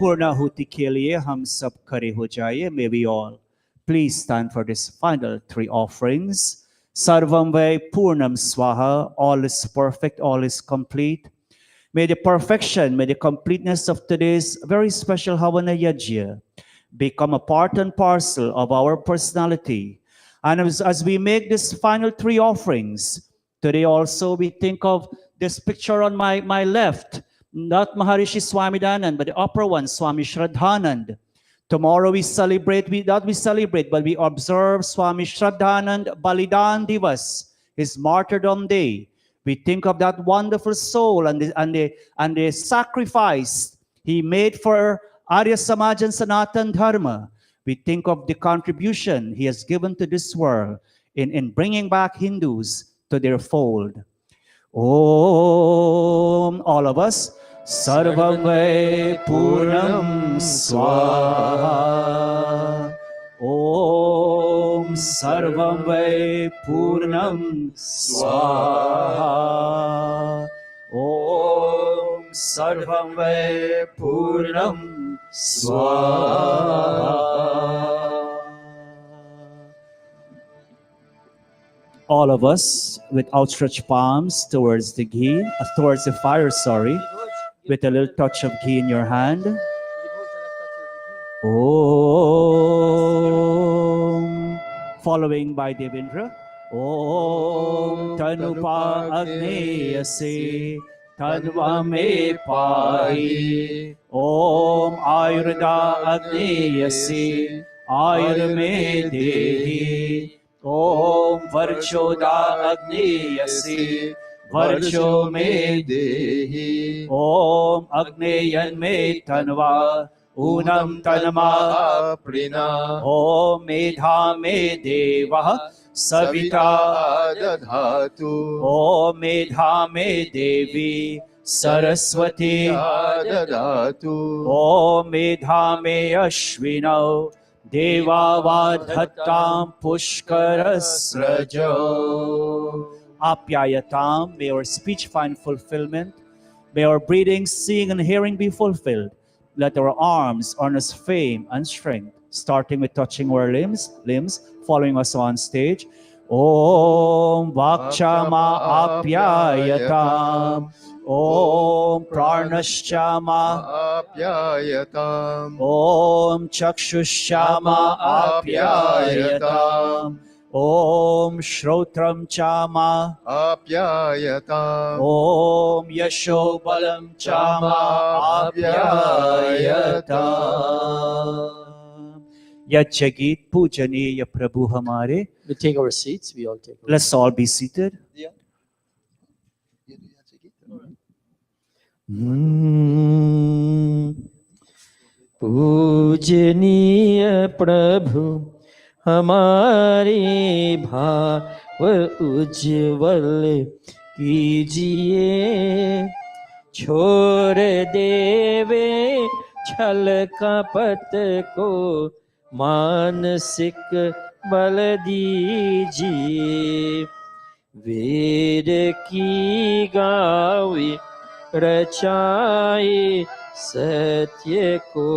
पूर्णाहुति के लिए हम सब खड़े हो जाइए. May we all please stand for this final three offerings. Sarvam Vai Purnam Swaha. All is perfect, all is complete. May the perfection, may the completeness of today's very special Havana Yajna become a part and parcel of our personality. And as we make this final three offerings, today also we think of this picture on my left, not Maharishi Swamidanand, but the upper one, Swami Shraddhanand. Tomorrow we celebrate, but we observe Swami Shraddhanand Balidan Divas, his martyrdom day. We think of that wonderful soul and the sacrifice he made for Arya Samaj and Sanatan Dharma. We think of the contribution he has given to this world in bringing back Hindus to their fold. Om, all of us. Sarvam Vai Purnam Swaha. Om Sarvam Vai Purnam Swaha. Om Sarvam Vai Purnam Swaha. All of us with outstretched palms towards the ghee, towards the fire, with a little touch of ghee in your hand. Om. Following by Devendra. Om Tanupa Agneyase Tanva Me Pai. Om Ayurda Agneyase Ayur Me Dehi. Om Varchoda Agneyase Varcho Me Dehi. Om Agneyan Me Tanva Unam Tanma Prina. Om Medha Me Deva Savita Dadhatu. Om Medha Me Devi Saraswati Dadhatu. Om Medha Me Ashvinau Deva Vadhattam Pushkarasrajo. Apyayatam, may our speech find fulfillment. May our breathing, seeing, and hearing be fulfilled. Let our arms earn us fame and strength, starting with touching our limbs, following us on stage. Om Vakshama Apyayatam. Om Pranashchama Apyayatam. Om Chakshushama Apyayatam. Om Shrotram Chama Apyayatam. Om Yasho Balam Chama Apyayatam. Yajagit Pujaniya Prabhu Hamare. We take our seats. We all take our Let's all be seated. पूजनीय प्रभु हमारे भाव उज्जवल कीजिए, छोड़ देवे छल कपट को मानसिक बल दीजिए। वेद की गावे रचाए, सत्य को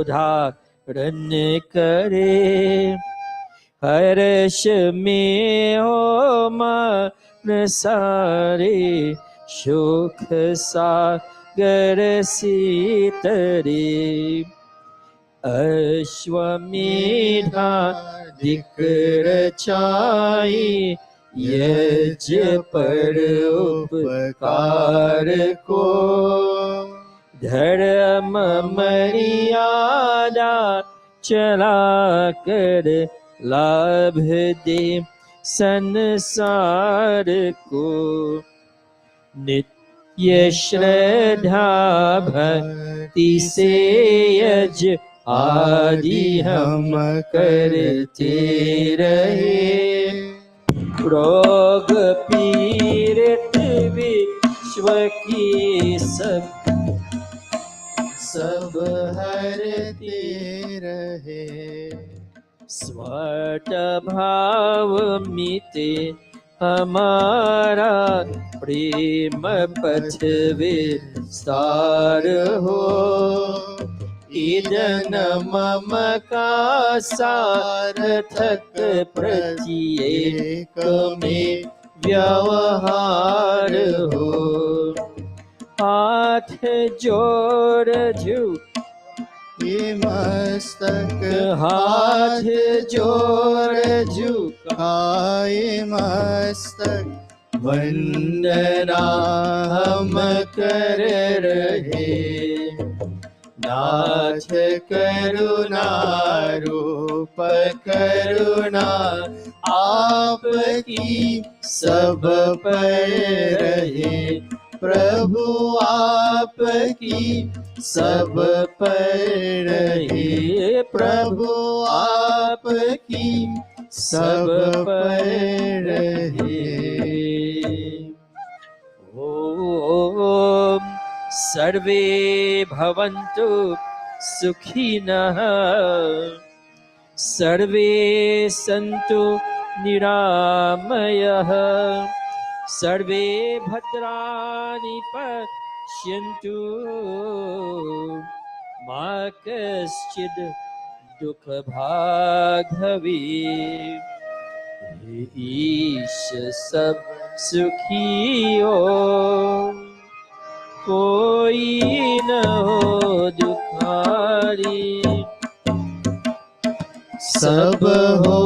धारण करे, हर्ष में हो मन सारे, सुख सागर सीतरे। अश्वमेधा दिक् रचाए, यज्ञ पर उपकार को, धर्म मर्यादा चला कर लाभ दे संसार को। नित्य श्रद्धा भक्ति से यज्ञ आदि हम करते रहे, रोग पीड़ित विश्व की सब हरते रहे। स्वट भाव मिटे हमारा, प्रेम पथ विस्तार हो, इदन मम का सार्थक प्रत्येक में व्यवहार हो। हाथ जोड़ झुक ये मस्तक हाथ जोड़ झुकाए मस्तक वंदना हम कर रहे। नाथ करुणा रूप करुणा आपकी सब पर रहे। प्रभु आपकी सब पर रहे। प्रभु आपकी सब पर रहे। ओम सर्वे भवन्तु सुखिनः सर्वे सन्तु निरामयः सर्वे भद्राणि पश्यन्तु मा कश्चित् दुःखभाग् भवेत्। हे ईश सब सुखी हो कोई न हो दुखारी। सब हो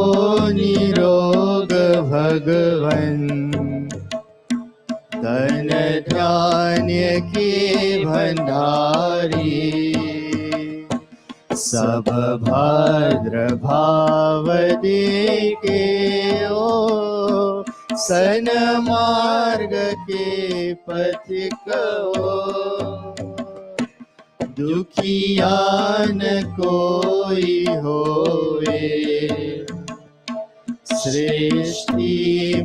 निरोग भगवन धन धान्य के भंडारी। सब भद्र भाव देके ओ सन्मार्ग के पथिक हो। दुखियान कोई होवे सृष्टि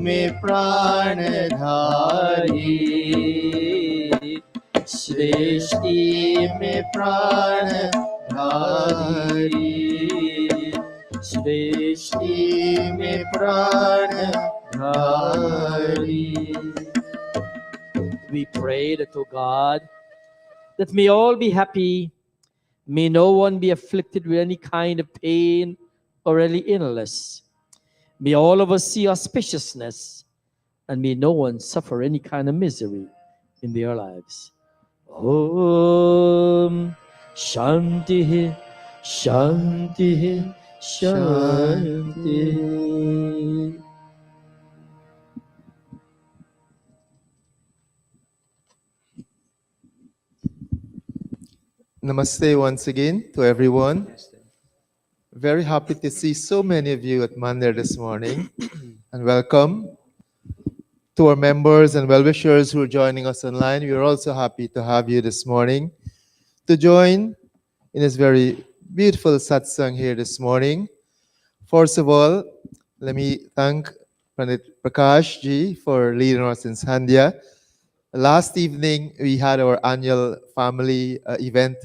में प्राण धारी। सृष्टि में प्राण धारी। सृष्टि में प्राण धारी। We pray that, O God, that may all be happy, may no one be afflicted with any kind of pain or any illness. May all of us see auspiciousness, and may no one suffer any kind of misery in their lives. Om Shanti Shanti Shanti. Namaste once again to everyone. Very happy to see so many of you at Mandir this morning. And welcome to our members and well-wishers who are joining us online. We are also happy to have you this morning to join in this very beautiful satsang here this morning. First of all, let me thank Pandit Prakash ji for leading us in Sandhya. Last evening, we had our annual family event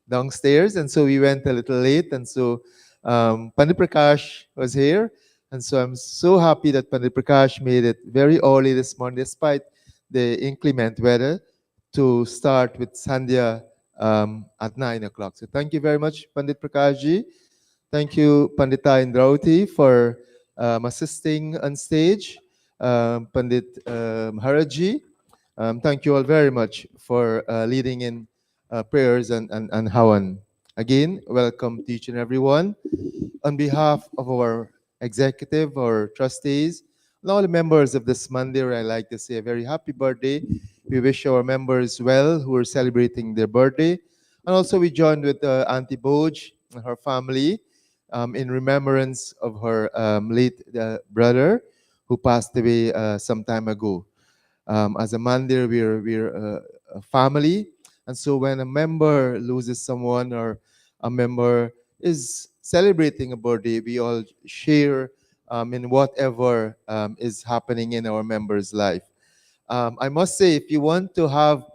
downstairs, and so we went a little late, and so Pandit Prakash was here, and so I'm so happy that Pandit Prakash made it very early this morning, despite the inclement weather, to start with Sandhya at 9 o'clock. So thank you very much, Pandit Prakash ji. Thank you, Pandita Indrauti, for assisting on stage. Pandit Maharaji, thank you all very much for leading in prayers and Hawan. Again, welcome to each and everyone. On behalf of our executive, our trustees, and all the members of this Mandir, I'd like to say a very happy birthday. We wish our members well who are celebrating their birthday. And also we joined with Auntie Boj and her family in remembrance of her late brother who passed away some time ago. As a Mandir, we're a family. And so when a member loses someone or a member is celebrating a birthday, we all share in whatever is happening in our member's life. I must say, if you want to have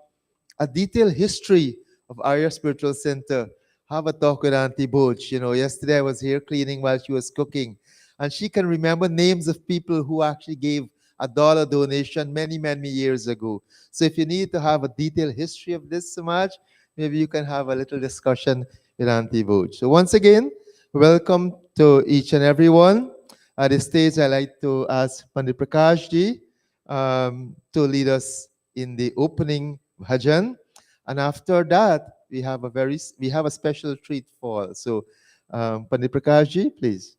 a detailed history of Arya Spiritual Center, have a talk with Auntie Boj. You know, yesterday I was here cleaning while she was cooking, and she can remember names of people who actually gave a dollar donation many, many years ago. So if you need to have a detailed history of this Samaj, maybe you can have a little discussion with Auntie Boj. So once again, welcome to each and everyone. At this stage, I'd like to ask Pandit Prakash ji to lead us in the opening bhajan. And after that, we have a special treat for all. So Pandit Prakash ji, please.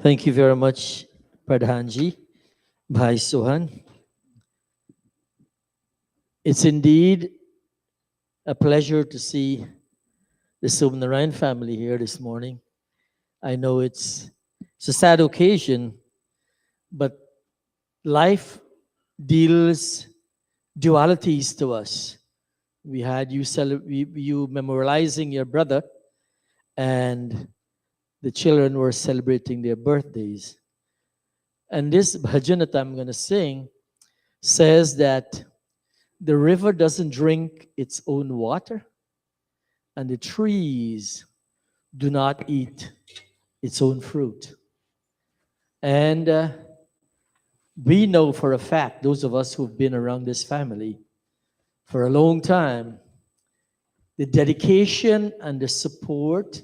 Thank you very much, Pradhanji, Bhai Sohan. It's indeed a pleasure to see the Subnarayan family here this morning. I know it's a sad occasion, but life deals dualities to us. We had you memorializing your brother, and the children were celebrating their birthdays. And this bhajan that I'm going to sing says that the river doesn't drink its own water, and the trees do not eat its own fruit. And we know for a fact, those of us who've been around this family for a long time, the dedication and the support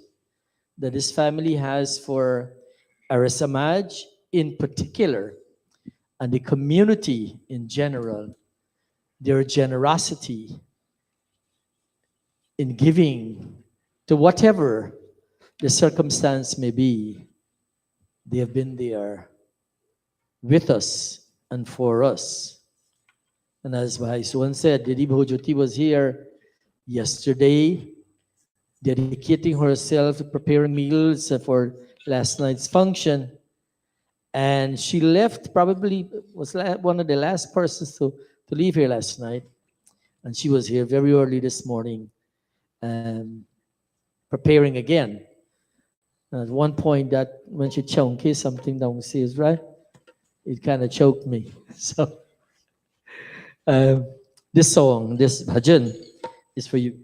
that this family has for Arya Samaj in particular, and the community in general, their generosity in giving to whatever the circumstance may be, they have been there with us and for us. And as Bhai Suhan said, Didi Bhojoti was here yesterday, dedicating herself to preparing meals for last night's function. And she left, probably was one of the last persons to leave here last night. And she was here very early this morning, preparing again. And at one point, that when she chonky something downstairs, right? It kind of choked me. So this song, this bhajan, is for you.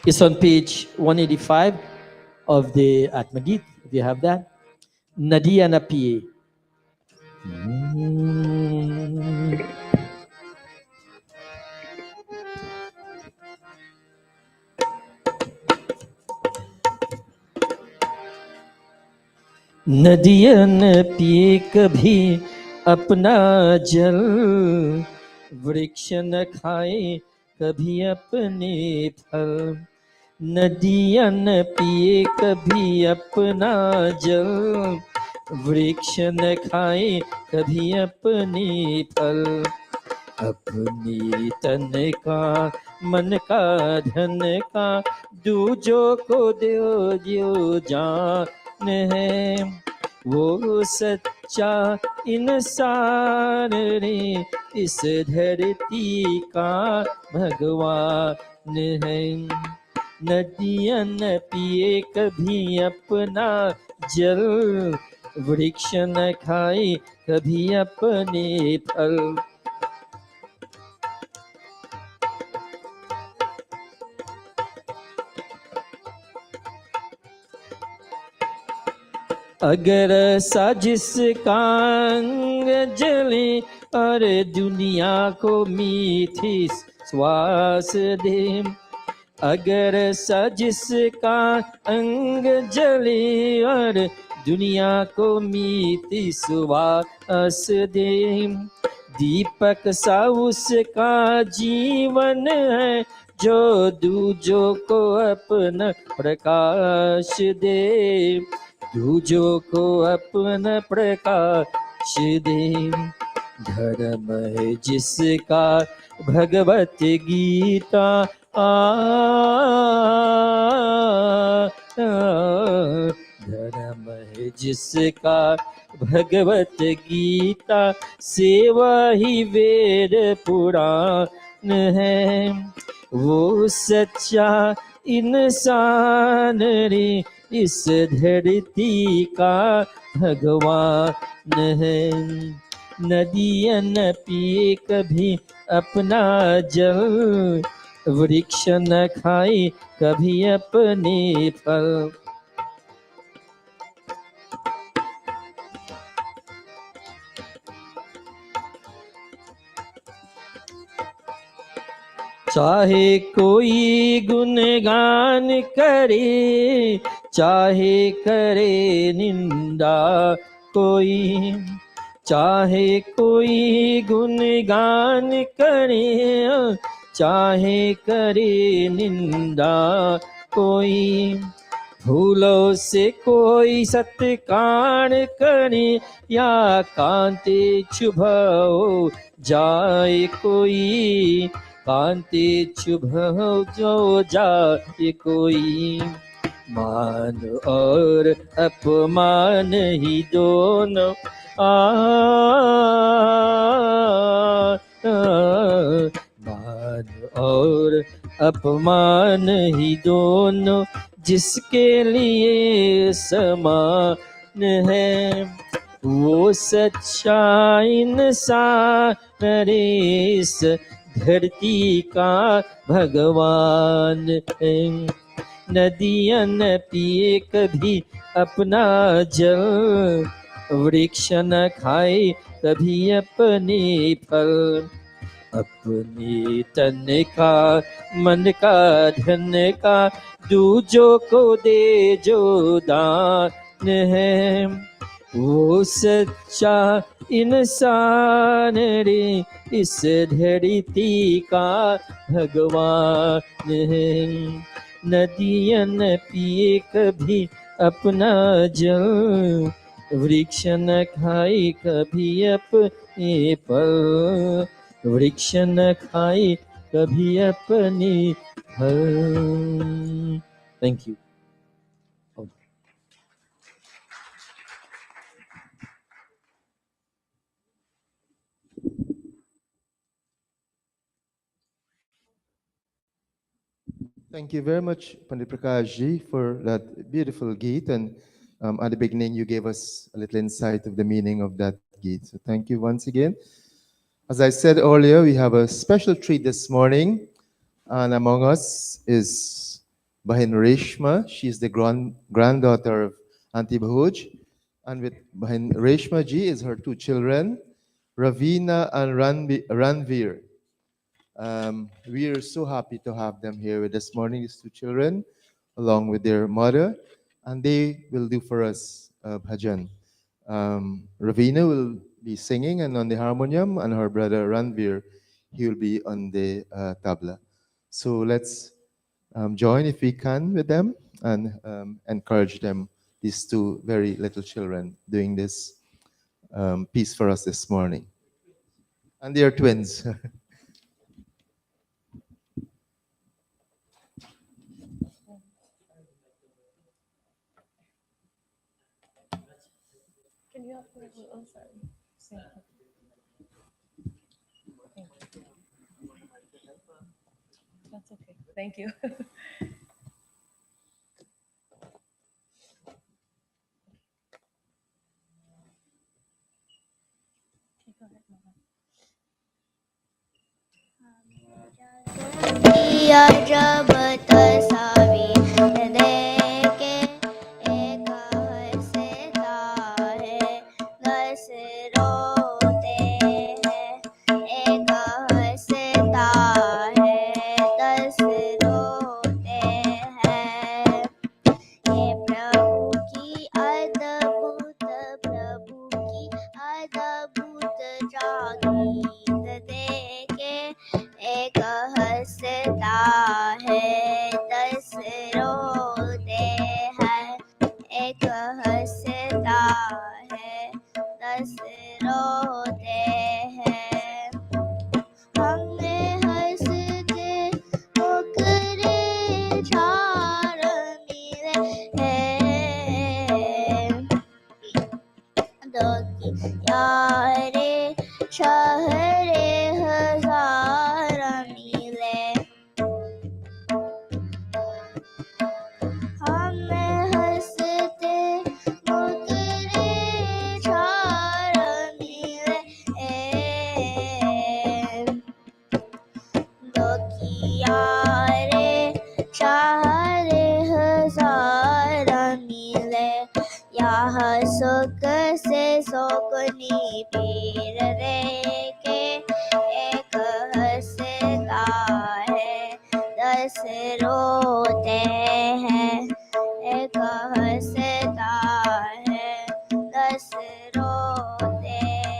It's on page 185 of the Atmagit, if you have that. Nadia na piye. नदियाँ न पिए कभी अपना जल, वृक्ष न खाए कभी अपने फल। नदियाँ न पिए कभी अपना जल, वृक्ष न खाए कभी अपने फल। अपनी तन का मन का धन का दूजों को दो जान है, वो सच्चा इंसान रे इस धरती का भगवान है। नदियाँ न पिए कभी अपना जल, वृक्ष न खाए कभी अपने फल। अगर साजिश का अंग जले और दुनिया को मीठी श्वास दे, अगर साजिश का अंग जले और दुनिया को मीठी श्वास दे, दीपक सा उसका जीवन है जो दूजों को अपना प्रकाश दे, दूजों को अपना प्रकाश दे। धर्म है जिसका भगवत गीता धर्म है जिसका भगवत गीता, सेवा ही वेद पुराण है, वो सच्चा इंसान रे इस धरती का भगवान है। नदियाँ न पिए कभी अपना जल, वृक्ष न खाए कभी अपने फल। चाहे कोई गुणगान करे, चाहे करे निंदा कोई, चाहे कोई गुणगान करे, चाहे करे निंदा कोई। फूलों से कोई सत्कार करे, या कांटे चुभाओ जाए कोई, कांटे चुभाओ जो जाए कोई। मान और अपमान ही दोनों मान और अपमान ही दोनों जिसके लिए समान है, वो सच्चा इंसान रे इस धरती का भगवान है। नदियाँ न पिए कभी अपना जल, वृक्ष न खाए कभी अपने फल। अपने तन का मन का धन का दूजों को दे जो दान है, वो सच्चा इंसान रे इस धरती का भगवान है। नदियाँ न पिए कभी अपना जल, वृक्ष न खाए कभी अपने फल, वृक्ष न खाए कभी अपने फल। Thank you. Thank you very much, Pandit Prakash ji, for that beautiful Geet. And at the beginning, you gave us a little insight of the meaning of that Geet. So thank you once again. As I said earlier, we have a special treat this morning. And among us is Bahin Reshma. She's the granddaughter of Auntie Bhuj. And with Bahin Reshma ji is her two children, Ravina and Ranveer. We are so happy to have them here with us morning, these two children, along with their mother, and they will do for us bhajan. Ravina will be singing and on the harmonium, and her brother Ranveer, he will be on the tabla. So let's join if we can with them and encourage them, these two very little children, doing this piece for us this morning. And they are twins. Can you help me? Oh, sorry. Thank you. That's okay. Thank you. Okay, go ahead, Mama. या जब तसावी देखे एक हंसता है, दस रोते हैं। एक हंसता है, दस रोते हैं। हे प्रभु की अद्भुत जागीत देखे एक हंसता है, दस रोते हैं। एक हंसता है, दस रोते हैं। हमने हंसते मुकरे झाड़ मिले हैं। दो की यारे शहरे हजार मिले। हमें हंसते मुकरे झाड़ मिले हैं। दो की सुख से शोकनी पीर रे के एक हंसता है 10 रोते हैं एक हंसता है 10 रोते हैं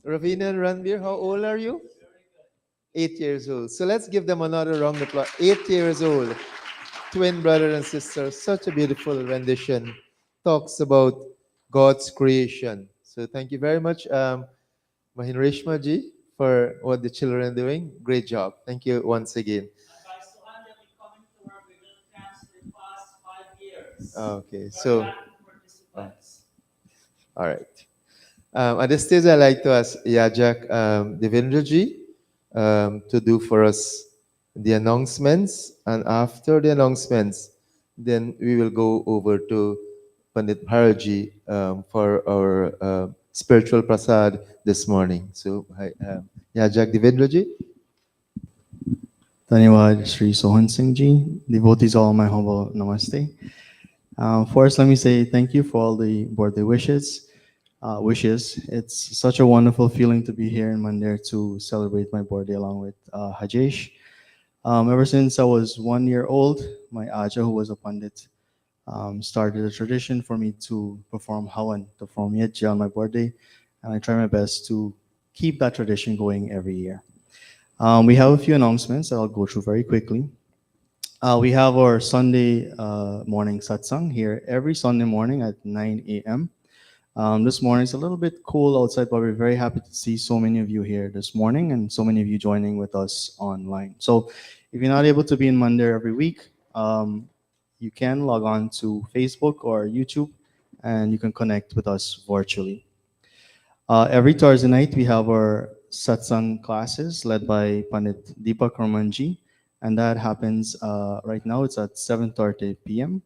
Ravina and Ranveer, how old are you? 8 years old. So let's give them another round of applause. 8 years old, twin brother and sister. Such a beautiful rendition. Talks about God's creation. So thank you very much, Mahinreshma ji, for what the children are doing. Great job. Thank you once again. Okay, so all right. At this stage, I'd like to ask Yajak Devendraji to do for us the announcements, and after the announcements, then we will go over to Pandit Bharaji for our spiritual prasad this morning. So, hi, Yajak Devendraji. Dhanyawad Sri Sohan Singh Ji. Devotees, all my humble namaste. First, let me say thank you for all the birthday wishes. It's such a wonderful feeling to be here in Mandir to celebrate my birthday along with Hajesh. Ever since I was 1 year old, my Aja, who was a Pandit, started a tradition for me to perform Hawan, to perform Yajna on my birthday, and I try my best to keep that tradition going every year. We have a few announcements that I'll go through very quickly. We have our Sunday morning satsang here every Sunday morning at 9 a.m. This morning it's a little bit cool outside, but we're very happy to see so many of you here this morning and so many of you joining with us online. So if you're not able to be in Monday every week, you can log on to Facebook or YouTube and you can connect with us virtually. Every Thursday night, we have our satsang classes led by Pandit Deepak Ramanji, and that happens right now. It's at 7:30 p.m.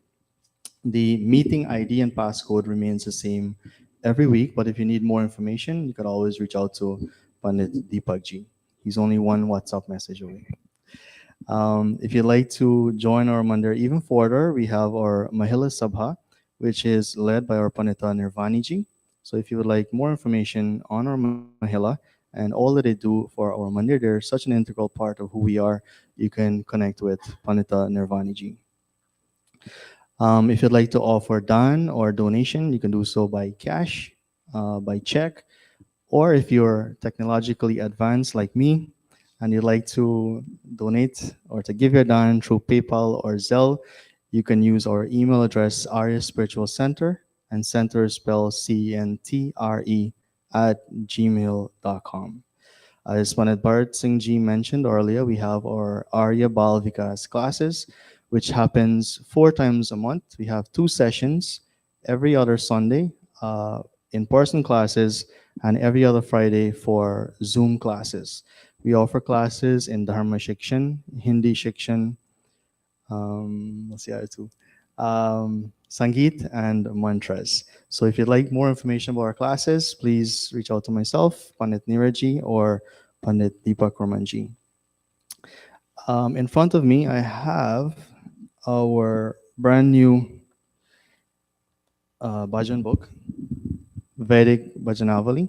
The meeting ID and passcode remains the same every week, but if you need more information, you can always reach out to Pandit Deepak ji. He's only one WhatsApp message away. If you'd like to join our mandir even further, we have our Mahila Sabha, which is led by our Pandita Nirvani ji. So if you would like more information on our Mahila and all that they do for our mandir, they're such an integral part of who we are. You can connect with Pandita Nirvani ji. If you'd like to offer dan or donation, you can do so by cash, by check, or if you're technologically advanced like me and you'd like to donate or to give your dan through PayPal or Zelle, you can use our email address, Arya Spiritual Center, and center is spelled CNTRE @gmail.com. As Pandit Bharat Singh Ji mentioned earlier, we have our Arya Bal Vikas classes, which happens 4 times a month. We have 2 sessions every other Sunday, in-person classes, and every other Friday for Zoom classes. We offer classes in Dharma Shikshan, Hindi Shikshan, what's the other two? Sangeet and mantras. So if you'd like more information about our classes, please reach out to myself, Pandit Niraji, or Pandit Deepak Ramanji. In front of me, I have our brand new bhajan book, Vedic Bhajanavali.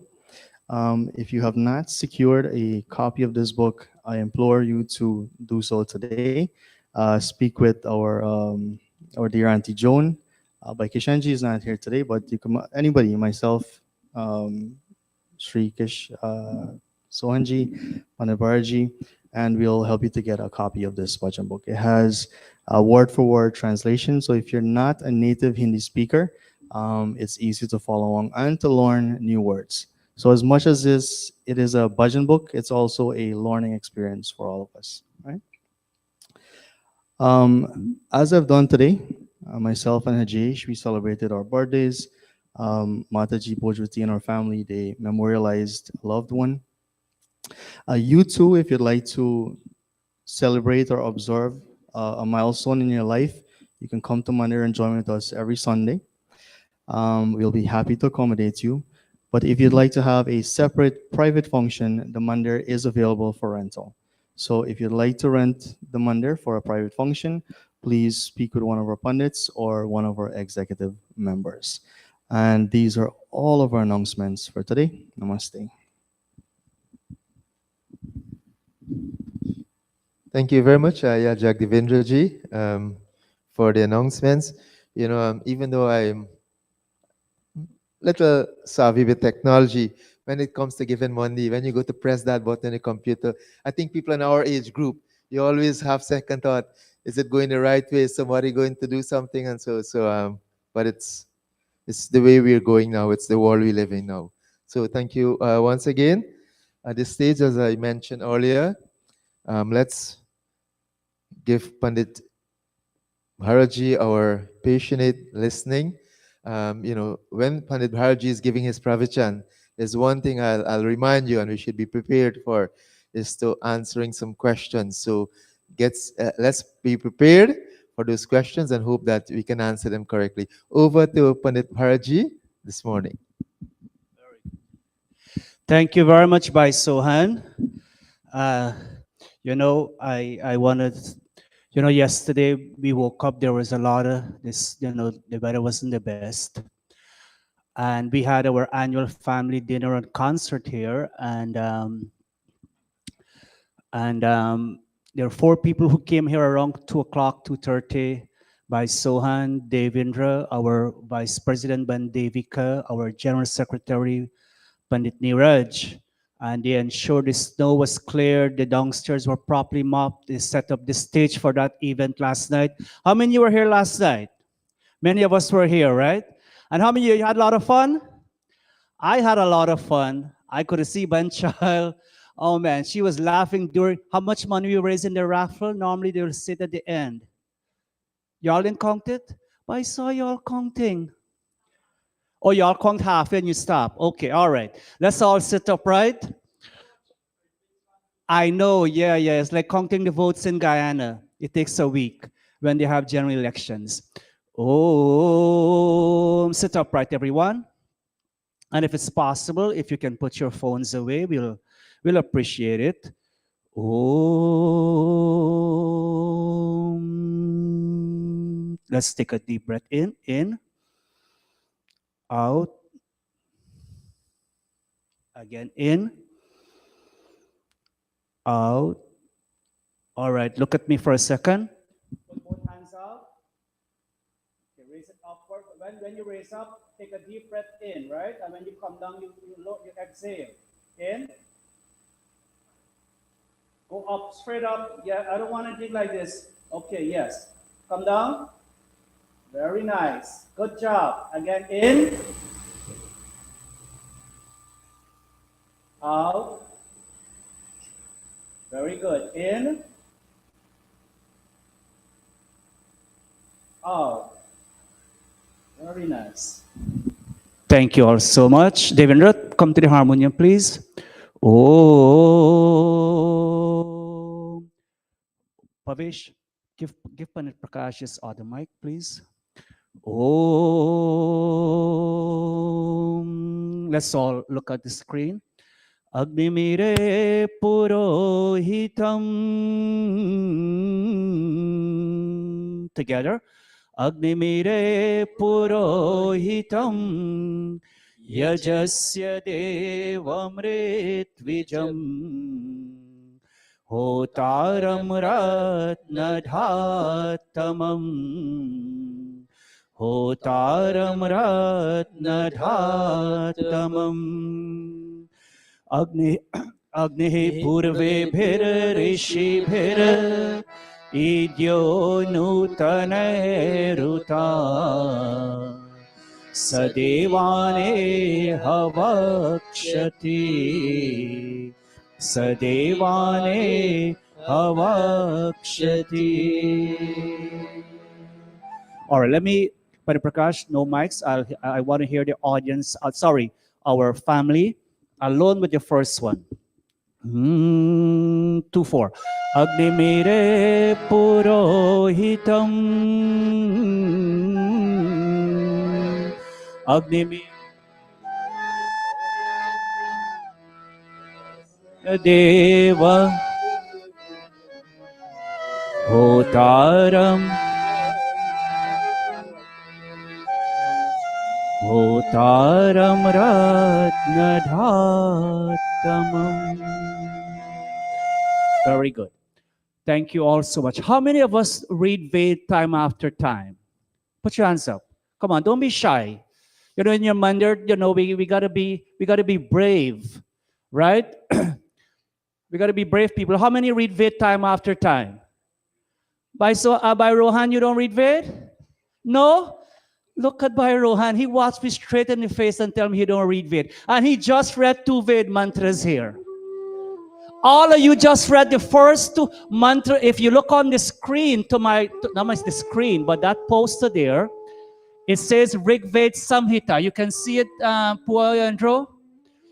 If you have not secured a copy of this book, I implore you to do so today. Speak with our dear Auntie Joan. By Kishanji is not here today, but you can, anybody, myself, Sri Kish, Sohanji, Manabarji, and we'll help you to get a copy of this bhajan book. It has a word-for-word translation, so if you're not a native Hindi speaker, it's easy to follow along and to learn new words. So as much as it is a bhajan book, it's also a learning experience for all of us, right? As I've done today, myself and Hajesh, we celebrated our birthdays. Mataji, Bojwati, and our family, they memorialized a loved one. You too, if you'd like to celebrate or observe a milestone in your life, you can come to Mandir and join with us every Sunday. We'll be happy to accommodate you. But if you'd like to have a separate private function, the Mandir is available for rental. So if you'd like to rent the Mandir for a private function, please speak with one of our pundits or one of our executive members. And these are all of our announcements for today. Namaste. Thank you very much, Aya Jagdivendra ji, for the announcements. You know, even though I'm little savvy with technology, when it comes to giving money, when you go to press that button on the computer, I think people in our age group, you always have second thought, is it going the right way? Is somebody going to do something? And but it's the way we're going now. It's the world we live in now. So thank you once again. At this stage, as I mentioned earlier, let's give Pandit Bharaji our passionate listening. You know, when Pandit Bharaji is giving his pravachan, there's one thing I'll remind you, and we should be prepared for, is to answering some questions. So let's be prepared for those questions and hope that we can answer them correctly. Over to Pandit Bharaji this morning. Thank you very much, Bhai Sohan. You know, I wanted, you know, yesterday we woke up, there was a lot of this, you know, the weather wasn't the best. And we had our annual family dinner and concert here. And there are 4 people who came here around 2 o'clock, 2:30, by Sohan, Devendra, our Vice President Bandevika, our General Secretary Pandit Niraj, And they ensured the snow was cleared, the downstairs were properly mopped. They set up the stage for that event last night. How many of you were here last night? Many of us were here, right? And how many of you had a lot of fun? I had a lot of fun. I could see one child. Oh man, she was laughing during how much money we raised in the raffle. Normally they will sit at the end. Y'all didn't count it? But I saw y'all counting. Oh, y'all count half and you stop. Okay, all right. Let's all sit upright. I know, yeah. It's like counting the votes in Guyana. It takes a week when they have general elections. Oh, sit upright, everyone. And if it's possible, if you can put your phones away, we'll appreciate it. Oh, let's take a deep breath in, out, again, in, out. All right, look at me for a second. Put both hands out. Okay, raise it upward. When you raise up, take a deep breath in, right? And when you come down, you exhale. In. Go up, straight up. Yeah, I don't want to dig like this. Okay, yes. Come down. Very nice. Good job. Again, in. Out. Very good. In. Out. Very nice. Thank you all so much. Devendra, come to the harmonium, please. Oh. Pavish, give Pandit Prakash his other mic, please. Oh. Let's all look at the screen. Agnimire purohitam. Together. Agnimire purohitam yajasya devamritvijam hotaram ratnadhatamam hotaram ratnadhatamam Agni purvebhir rishibhir idyo nutaneruta sadevane havakshati sadevane havakshati. All right, let me, Padre Prakash, no mics. I want to hear the audience, our family, alone with the first one. 2-4. Agnimire purohitam Agnimire Deva Hotaram Ratnadhatamam. Very good. Thank you all so much. How many of us read Ved time after time? Put your hands up. Come on, don't be shy. You know, in your mandir, we gotta be brave, right? We gotta be brave people. How many read Ved time after time? By Rohan, you don't read Ved? No? Look at Bhai Rohan. He watched me straight in the face and tell me he don't read Ved. And he just read 2 Ved mantras here. All of you just read the first 2 mantras. If you look on the screen not the screen, but that poster there, it says Rig Ved Samhita. You can see it, Puayandro.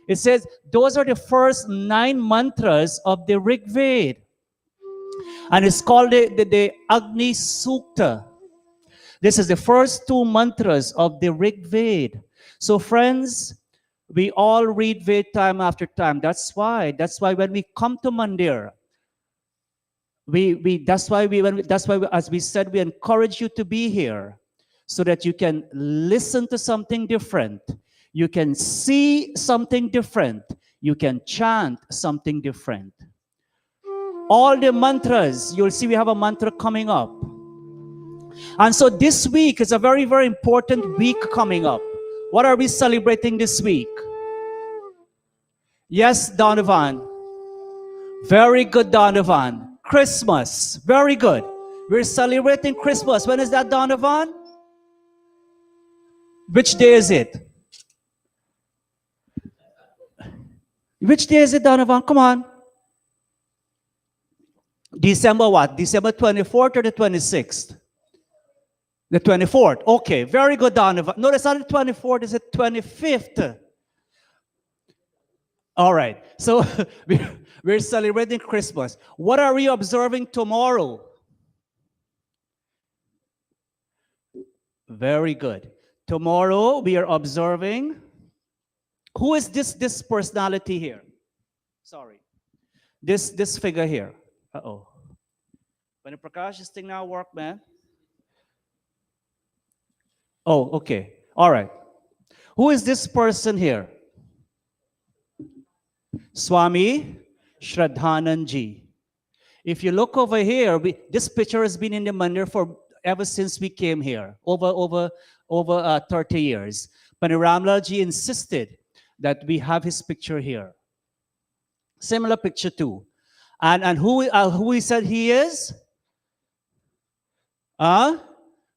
It says those are the first 9 mantras of the Rig Ved. And it's called the Agni Sukta. This is the first 2 mantras of the Rig Ved. So friends, we all read Ved time after time. That's why when we come to Mandir, that's why as we said, we encourage you to be here so that you can listen to something different. You can see something different. You can chant something different. All the mantras, you'll see we have a mantra coming up. And so this week is a very, very important week coming up. What are we celebrating this week? Yes, Donovan. Very good, Donovan. Christmas. Very good. We're celebrating Christmas. When is that, Donovan? Which day is it? Which day is it, Donovan? Come on. December what? December 24th or the 26th? The 24th. Okay, very good, Donovan. No, it's not the 24th, it's the 25th. All right, so we're celebrating Christmas. What are we observing tomorrow? Very good. Tomorrow we are observing, who is this personality here? Sorry. This figure here. Uh-oh. When Prakash, this thing now work, man? Oh, okay. All right. Who is this person here? Swami Shraddhanandji. If you look over here, this picture has been in the mandir for ever since we came here, over 30 years. But Ramlalji insisted that we have his picture here. Similar picture too. And who he said he is?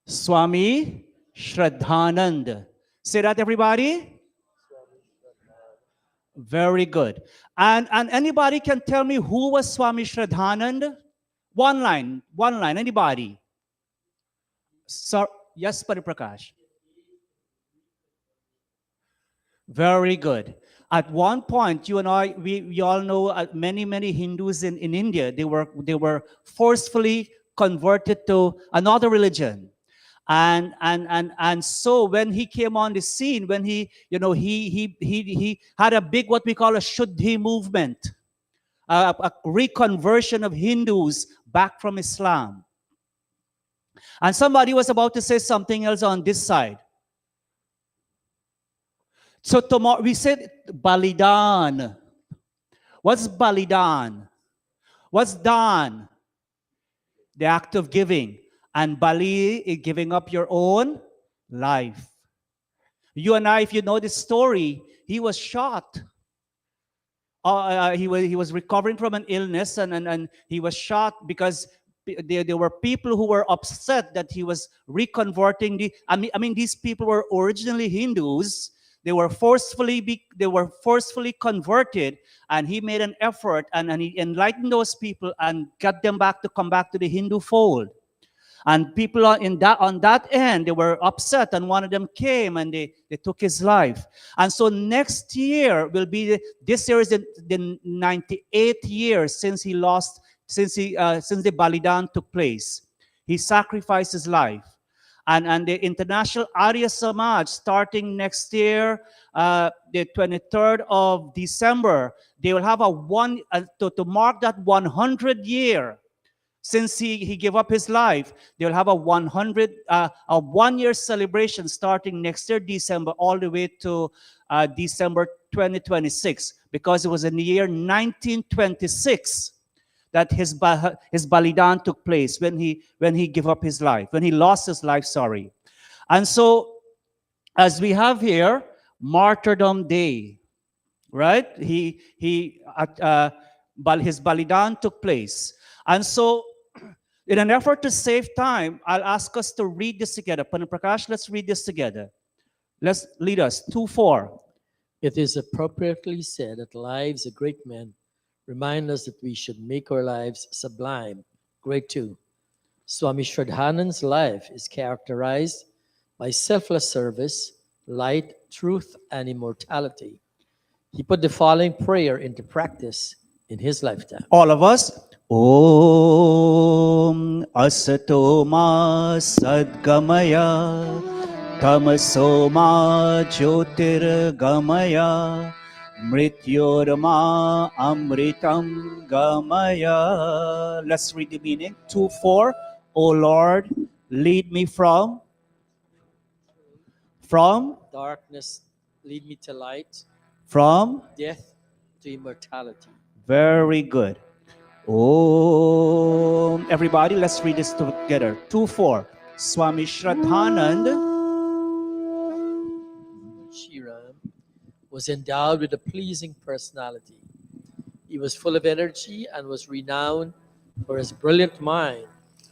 Swami Shraddhanand. Say that, everybody. Very good. And anybody can tell me who was Swami Shraddhanand? One line, anybody? So, yes, Pariprakash. Very good. At one point, you and I, we all know many Hindus in India, they were forcefully converted to another religion. And so when he came on the scene, when he had a big, what we call a Shuddhi movement, a reconversion of Hindus back from Islam. And somebody was about to say something else on this side. So tomorrow, we said Balidan. What's Balidan? What's Dan? The act of giving. And Bali is giving up your own life. You and I, if you know this story, he was shot. He was recovering from an illness, and he was shot because there were people who were upset that he was reconverting. I mean, these people were originally Hindus. They were forcefully converted, and he made an effort and he enlightened those people and got them to come back to the Hindu fold. And people on that end, they were upset, and one of them came and they took his life. And so next year will be this year is the 98th year since the Balidan took place. He sacrificed his life. And the International Arya Samaj, starting next year, the 23rd of December, they will have to mark that 100 year since he gave up his life. They will have a 1-year celebration starting next year, December, all the way to December 2026, because it was in the year 1926 that his Balidan took place, when he gave up his life, when he lost his life, sorry. And so, as we have here, Martyrdom Day, right? His Balidan took place. And so, in an effort to save time, I'll ask us to read this together. Prakash, let's read this together. Let's lead us. 2:4. It is appropriately said that lives of great men remind us that we should make our lives sublime. Great too. Swami Shraddhanand's life is characterized by selfless service, light, truth, and immortality. He put the following prayer into practice in his lifetime. All of us. Om asato ma sadgamaya tamaso ma jyotirgamaya mrityorma amritam gamaya. Let's read the meaning. 2:4. O Lord, lead me from darkness, lead me to light, from death to immortality. Very good. Om. Everybody, let's read this together. 2:4. Swami Shraddhanand. Shiram. was endowed with a pleasing personality. He was full of energy and was renowned for his brilliant mind,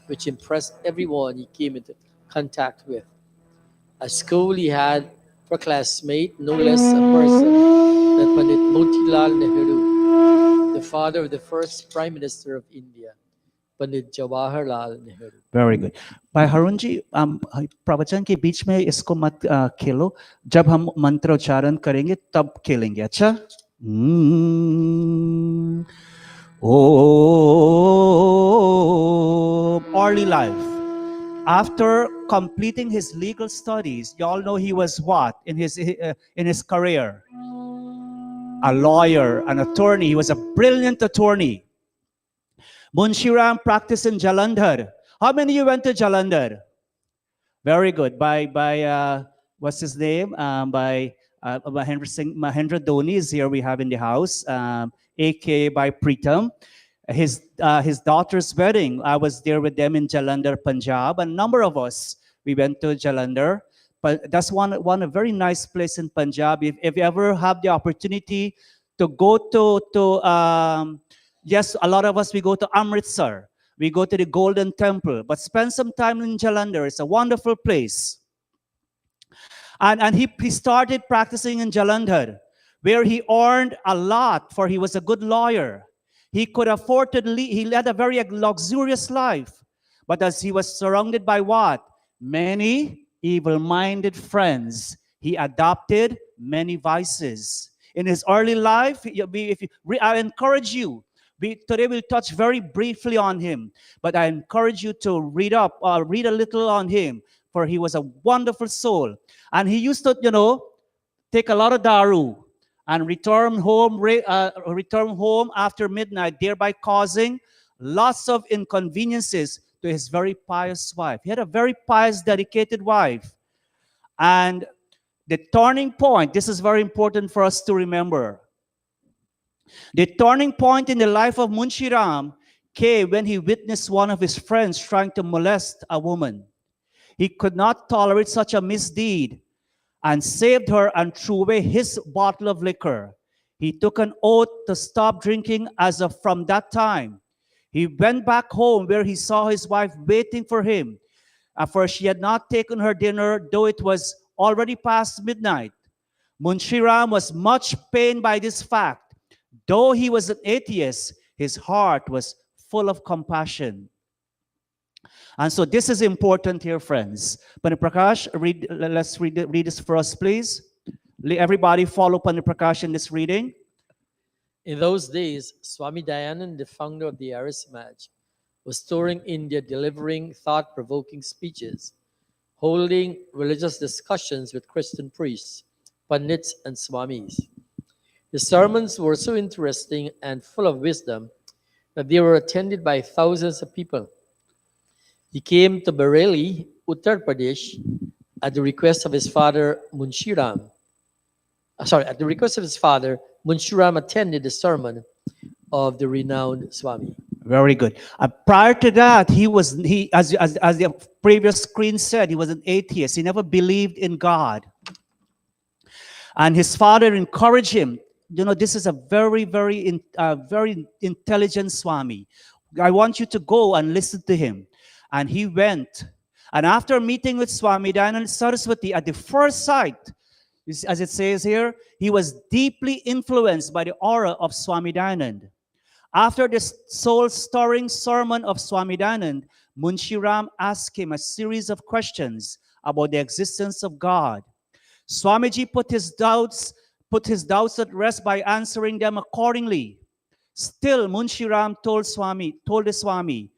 which impressed everyone he came into contact with. At school, he had for classmate no less a person than Pandit Motilal Nehru, the father of the first Prime Minister of India, Pandit Jawaharlal Nehru. Very good. भाई हरुण जी प्रवचन के बीच में इसको मत खेलो, जब हम मंत्र उच्चारण करेंगे तब खेलेंगे, अच्छा? Early life. After completing his legal studies, you all know he was what in his career? A lawyer, an attorney. He was a brilliant attorney. Munshiram practiced in Jalandhar. How many of you went to Jalandhar? Very good. By what's his name? By Mahendra Singh, Mahendra Dhoni is here. We have in the house. A.K. by Pritam. His daughter's wedding. I was there with them in Jalandhar, Punjab. A number of us we went to Jalandhar. But that's one a very nice place in Punjab. If you ever have the opportunity to go to yes, a lot of us we go to Amritsar. We go to the Golden Temple, but spend some time in Jalandhar. It's a wonderful place. And he started practicing in Jalandhar, where he earned a lot, for he was a good lawyer. He could afford to he led a very luxurious life. But as he was surrounded by what? Many evil-minded friends, he adopted many vices. In his early life, I encourage you, today we'll touch very briefly on him, but I encourage you to read a little on him, for he was a wonderful soul. And he used to, take a lot of daru and return home after midnight, thereby causing lots of inconveniences to his very pious wife. He had a very pious, dedicated wife. And the turning point, this is very important for us to remember. The turning point in the life of Munshiram came when he witnessed one of his friends trying to molest a woman. He could not tolerate such a misdeed and saved her and threw away his bottle of liquor. He took an oath to stop drinking as of from that time. He went back home where he saw his wife waiting for him, for she had not taken her dinner, though it was already past midnight. Munshiram was much pained by this fact. Though he was an atheist, his heart was full of compassion. And so this is important here, friends. Paniprakash, let's read this for us, please. Everybody follow Paniprakash in this reading. In those days, Swami Dayanand, the founder of the Arya Samaj, was touring India delivering thought-provoking speeches, holding religious discussions with Christian priests, pandits, and swamis. His sermons were so interesting and full of wisdom that they were attended by thousands of people. He came to Bareilly, Uttar Pradesh, at the request of his father, Munshiram. At the request of his father, Munshiram attended the sermon of the renowned Swami. Very good. Prior to that, as the previous screen said, he was an atheist. He never believed in God. And his father encouraged him. This is a very, very intelligent Swami. I want you to go and listen to him. And he went. And after meeting with Swami Dayanand Saraswati, at the first sight, as it says here, he was deeply influenced by the aura of Swami Dayanand. After the soul-stirring sermon of Swami Dayanand, Munshiram asked him a series of questions about the existence of God. Swamiji put his doubts at rest by answering them accordingly. Still, Munshiram told the Swami,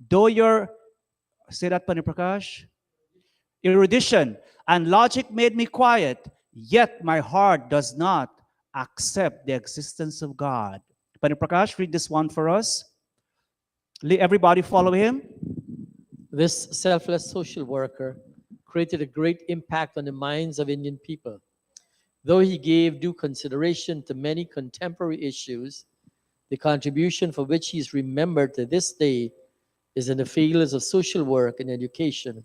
though your, say that, Paniprakash, erudition and logic made me quiet, yet my heart does not accept the existence of God. Paniprakash, read this one for us. Everybody follow him. This selfless social worker created a great impact on the minds of Indian people. Though he gave due consideration to many contemporary issues, the contribution for which he is remembered to this day is in the fields of social work and education.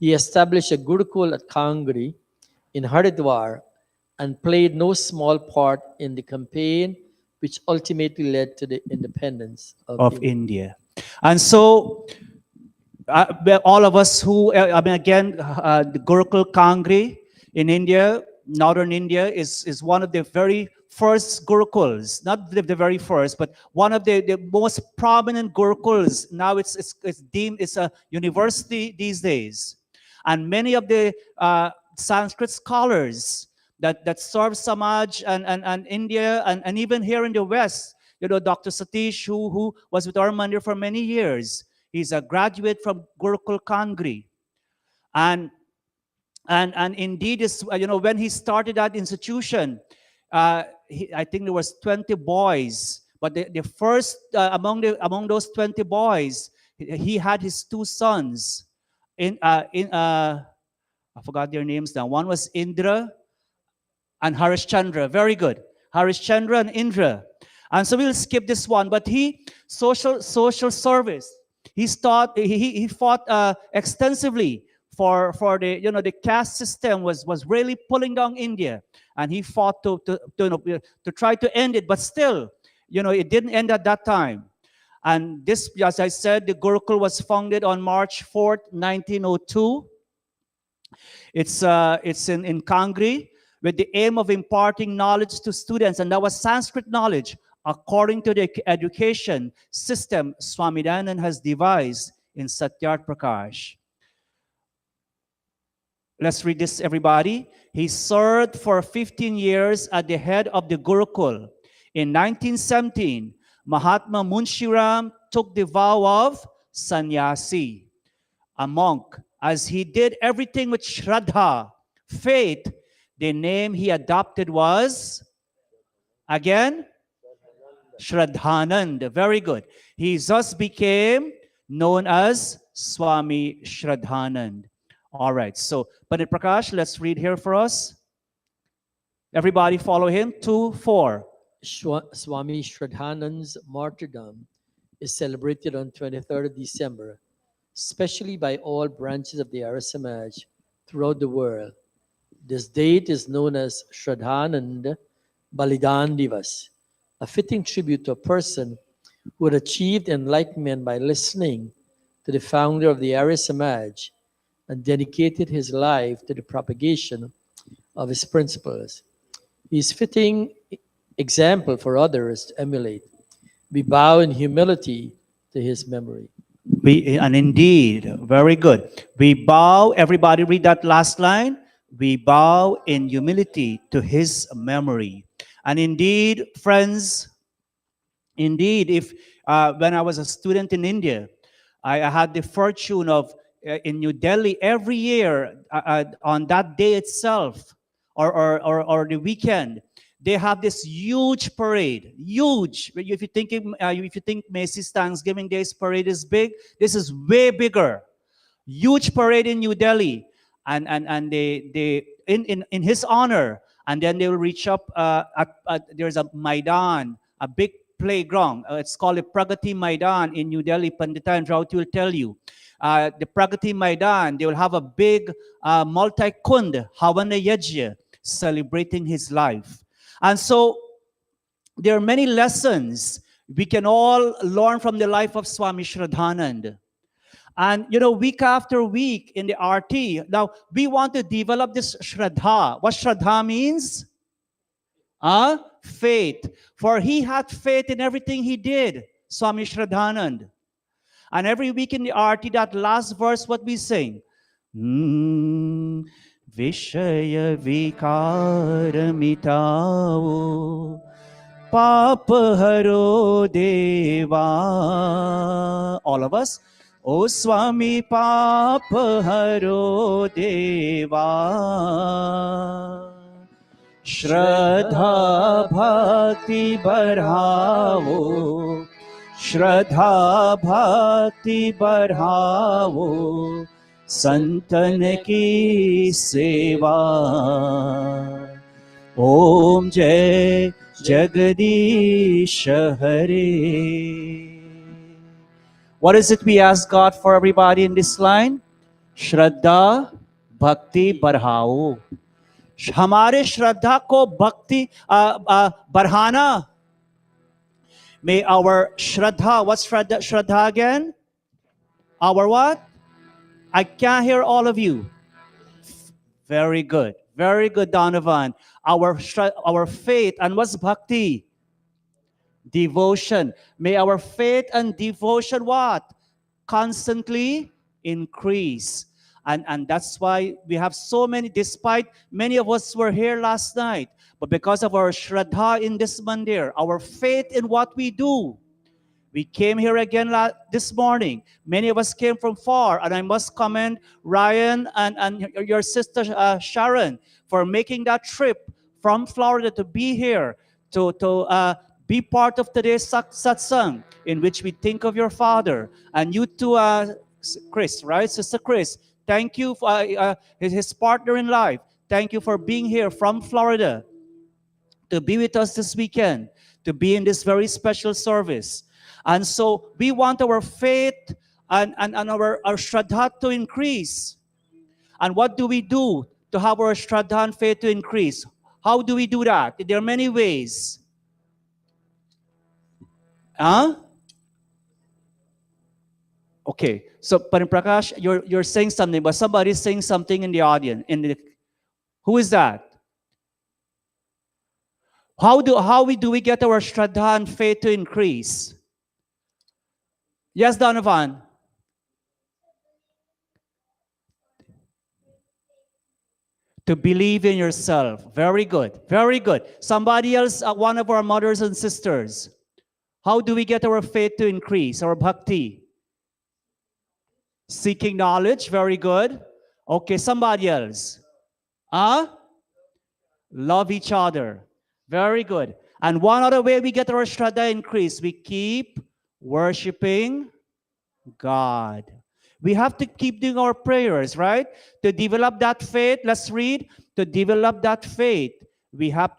He established a Gurukul at Kangri in Haridwar and played no small part in the campaign which ultimately led to the independence of of India. India. And so, well, all of us who, I mean, again, the Gurukul Kangri in India, northern India, is one of the very first Gurukuls, not the very first, but one of the most prominent Gurukuls. Now it's deemed, it's a university these days. And many of the Sanskrit scholars that serve Samaj and India and even here in the West, you know, Dr. Satish, who was with our Mandir for many years, he's a graduate from Gurukul Kangri. And indeed, you know, when he started that institution, I think there was 20 boys, but the first among those 20 boys, he had his two sons. I forgot their names now. One was Indra and Harish Chandra. Very good. Harish Chandra and Indra. And so we'll skip this one. But he social service. He fought extensively for the, you know, the caste system was really pulling down India, and he fought to try to end it. But still, you know, it didn't end at that time. And this, as I said, the Gurukul was founded on March 4th, 1902. It's in Kangri, with the aim of imparting knowledge to students, and that was Sanskrit knowledge according to the education system Swamidanan has devised in Satyart Prakash. Let's read this, everybody. He served for 15 years at the head of the Gurukul. In 1917, Mahatma Munshiram took the vow of sannyasi, a monk. As he did everything with Shraddha, faith, the name he adopted was, again, Shraddhanand. Very good. He thus became known as Swami Shraddhanand. All right, so Pandit Prakash, let's read here for us. Everybody follow him. 2-4. Swami Shraddhanand's martyrdom is celebrated on 23rd of December, especially by all branches of the Arya Samaj throughout the world. This date is known as Shraddhanand Balidan Divas, a fitting tribute to a person who had achieved enlightenment by listening to the founder of the Arya Samaj and dedicated his life to the propagation of his principles. He is fitting example for others to emulate. We bow in humility to his memory. And indeed, very good. We bow, everybody read that last line. We bow in humility to his memory. And indeed, friends, indeed, if when I was a student in India, I had the fortune of in New Delhi every year on that day itself or the weekend, they have this huge parade, huge. If you think Macy's Thanksgiving Day's parade is big, this is way bigger. Huge parade in New Delhi, and they in his honor, and then they will reach up. There's a Maidan, a big playground. It's called the Pragati Maidan in New Delhi. Pandita and Rauti will tell you. The Pragati Maidan, they will have a big multi-kund Havana Yajna celebrating his life. And so there are many lessons we can all learn from the life of Swami Shraddhanand. And, you know, week after week in the RT, now we want to develop this Shraddha. What Shraddha means? Faith. For he had faith in everything he did, Swami Shraddhanand. And every week in the RT, that last verse, what we sing? Vishaya vikar mitao, Pap haro deva. All of us. O Swami Pap haro deva. Shraddha bhakti badhao. Shraddha bhakti badhao. Santan ki seva. Om Jai Jagadish Hare. What is it we ask God for, everybody in this line? Shraddha Bhakti Badhao. हमारे श्रद्धा को भक्ति बढ़ाना. May our Shraddha, what's Shraddha again? Our what? I can't hear all of you. Very good. Very good, Donovan. Our faith, and what's Bhakti? Devotion. May our faith and devotion what? Constantly increase. And that's why we have so many, despite many of us were here last night, but because of our Shraddha in this mandir, our faith in what we do, we came here again this morning. Many of us came from far, and I must commend Ryan and your sister Sharon for making that trip from Florida to be here, to be part of today's satsang, in which we think of your father. And you too, Chris, right? Sister Chris, thank you for his partner in life. Thank you for being here from Florida to be with us this weekend, to be in this very special service. And so we want our faith and our Shraddha to increase. And what do we do to have our Shraddha and faith to increase? How do we do that? There are many ways. Huh? Okay, so Prakash, you're saying something, but somebody's saying something in the audience. Who is that? How do we get our Shraddha and faith to increase? Yes, Donovan. To believe in yourself. Very good. Very good. Somebody else, one of our mothers and sisters. How do we get our faith to increase, our bhakti? Seeking knowledge. Very good. Okay, somebody else. Love each other. Very good. And one other way we get our Shraddha increase, we keep worshiping God. We have to keep doing our prayers, right? To develop that faith, let's read. To develop that faith, we have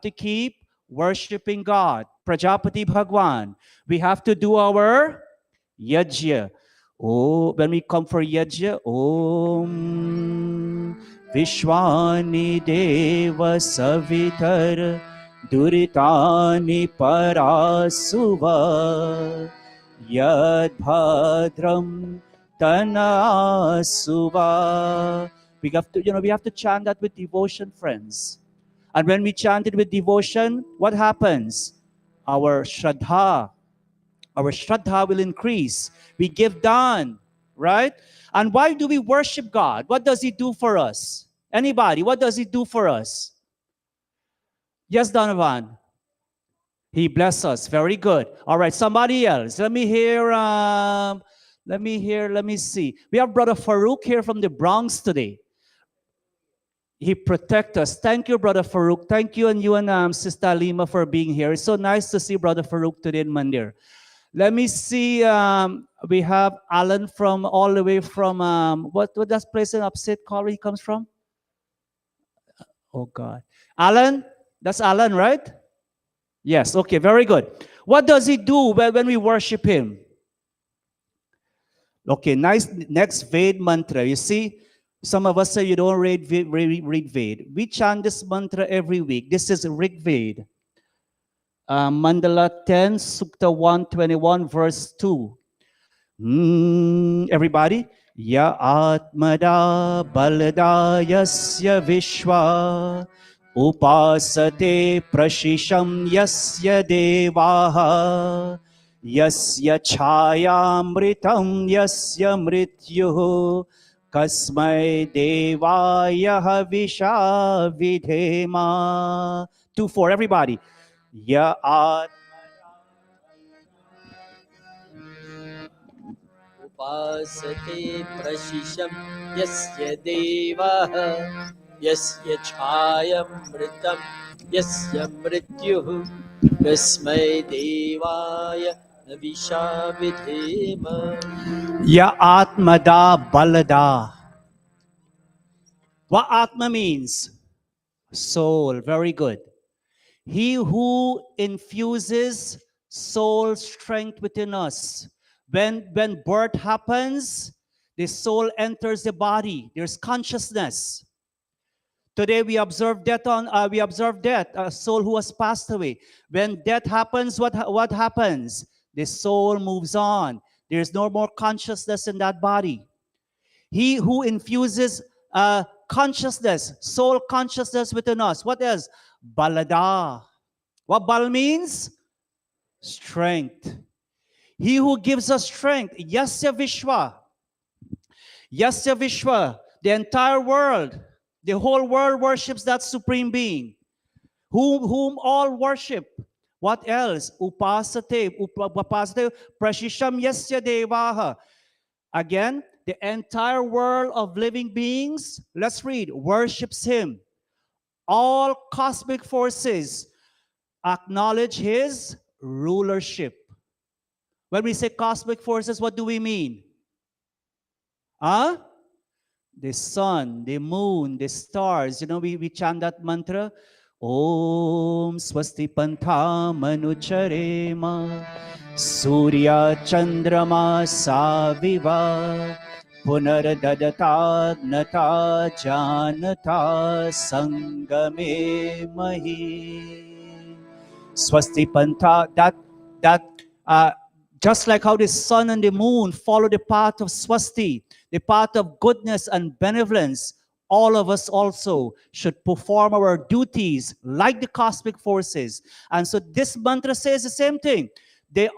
to keep worshiping God. Prajapati Bhagwan. We have to do our yajna. Oh, when we come for yajna, Om Vishwani Deva Savitar Duritani Parasuva Yad Bhadram Tanasuva. We have to chant that with devotion, friends. And when we chant it with devotion, what happens? Our Shraddha will increase. We give dawn, right? And why do we worship God? What does He do for us? Anybody, what does He do for us? Yes, Donovan. He bless us. Very good. All right, somebody else. Let me see. We have Brother Farouk here from the Bronx today. He protect us. Thank you, Brother Farouk. Thank you and Sister Lima for being here. It's so nice to see Brother Farouk today in Mandir. Let me see. We have Alan from all the way from what that place in upstate called where he comes from? Oh God. Alan? That's Alan, right? Yes, okay, very good. What does he do when we worship him? Okay, nice. Next Ved mantra. You see, some of us say you don't read Ved. We chant this mantra every week. This is Rig Ved. Mandala 10, Sukta 121, verse 2. Everybody. Ya Atmada Balada Yasya Vishwa Upasate Prashisham Yasya Devaha Yasya Chayamritam Yasya Mrityuhu Kasmai Devaya Havisha Vidhema. 2-4, everybody. Ya Upasate prashisham yasya devah yasya chayamritam yasya mrityuh kasmai devaya navisha vidhema. Ya Atmada Balada. What Atma means? Soul. Very good. He who infuses soul strength within us. When birth happens, the soul enters the body. There's consciousness. Today we observe death a soul who has passed away. When death happens, what happens? The soul moves on. There's no more consciousness in that body. He who infuses consciousness, soul consciousness within us. What else? Balada. What bal means? Strength. He who gives us strength. Yasya Vishwa. Yasya Vishwa. The entire world, the whole world worships that supreme being, whom all worship. What else? Upasate. Upasate. Prashisham Yasya Devaha. Again, the entire world of living beings, let's read, worships him. All cosmic forces acknowledge his rulership. When we say cosmic forces, what do we mean? The sun, the moon, the stars. You know, we chant that mantra. Om Swasti Pantha Manucharema Surya Chandrama Saviva Punardadata Nata Janata Sangame Mahi. Swasti Pantha, that just like how the sun and the moon follow the path of Swasti, the path of goodness and benevolence, all of us also should perform our duties like the cosmic forces. And so this mantra says the same thing.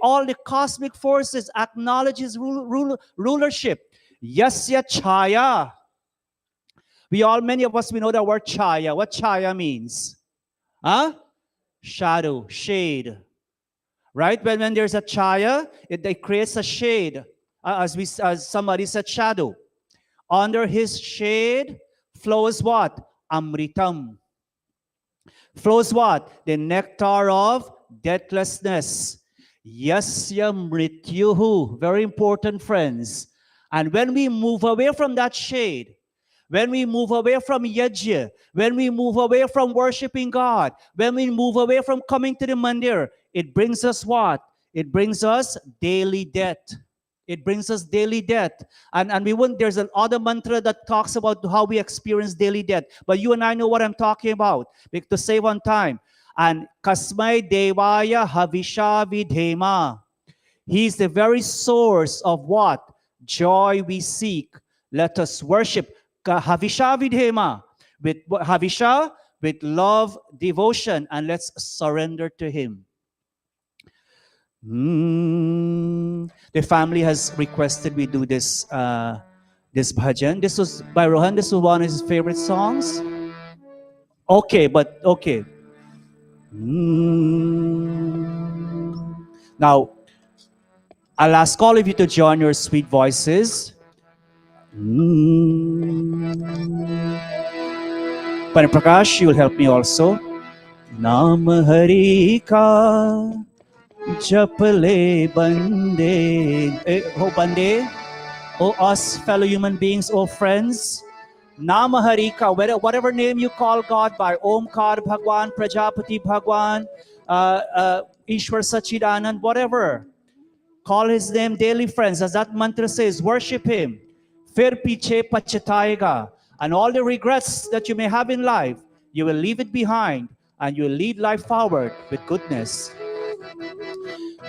All the cosmic forces acknowledge his rulership. Yasya Chaya. Many of us, we know the word Chaya. What Chaya means? Shadow, shade. Right? When there's a Chaya, it creates a shade. As somebody said, shadow. Under his shade flows what? Amritam. Flows what? The nectar of deathlessness. Yasya mrityuhu. Very important, friends. And when we move away from that shade, when we move away from yajna, when we move away from worshiping God, when we move away from coming to the mandir, it brings us what? It brings us daily death. It brings us daily death. And we wouldn't, there's an other mantra that talks about how we experience daily death. But you and I know what I'm talking about. To say one time. And Kasmai Devaya Havisha Vidhema. He's the very source of what? Joy we seek. Let us worship. Havisha Vidhema. With Havisha, with love, devotion, and let's surrender to him. The family has requested we do this this bhajan. This was by Rohan. This was one of his favorite songs. Okay, but okay. Now, I'll ask all of you to join your sweet voices. Pani Prakash, you will help me also. Naam Hari Ka Japale Bande. Oh Bande, oh us fellow human beings, oh friends. Nama Harika, whatever name you call God by, Omkar Bhagwan, Prajapati Bhagwan, Ishwar Sachidanand, whatever. Call his name daily, friends. As that mantra says, worship him. Fir piche pachatayega. And all the regrets that you may have in life, you will leave it behind and you will lead life forward with goodness.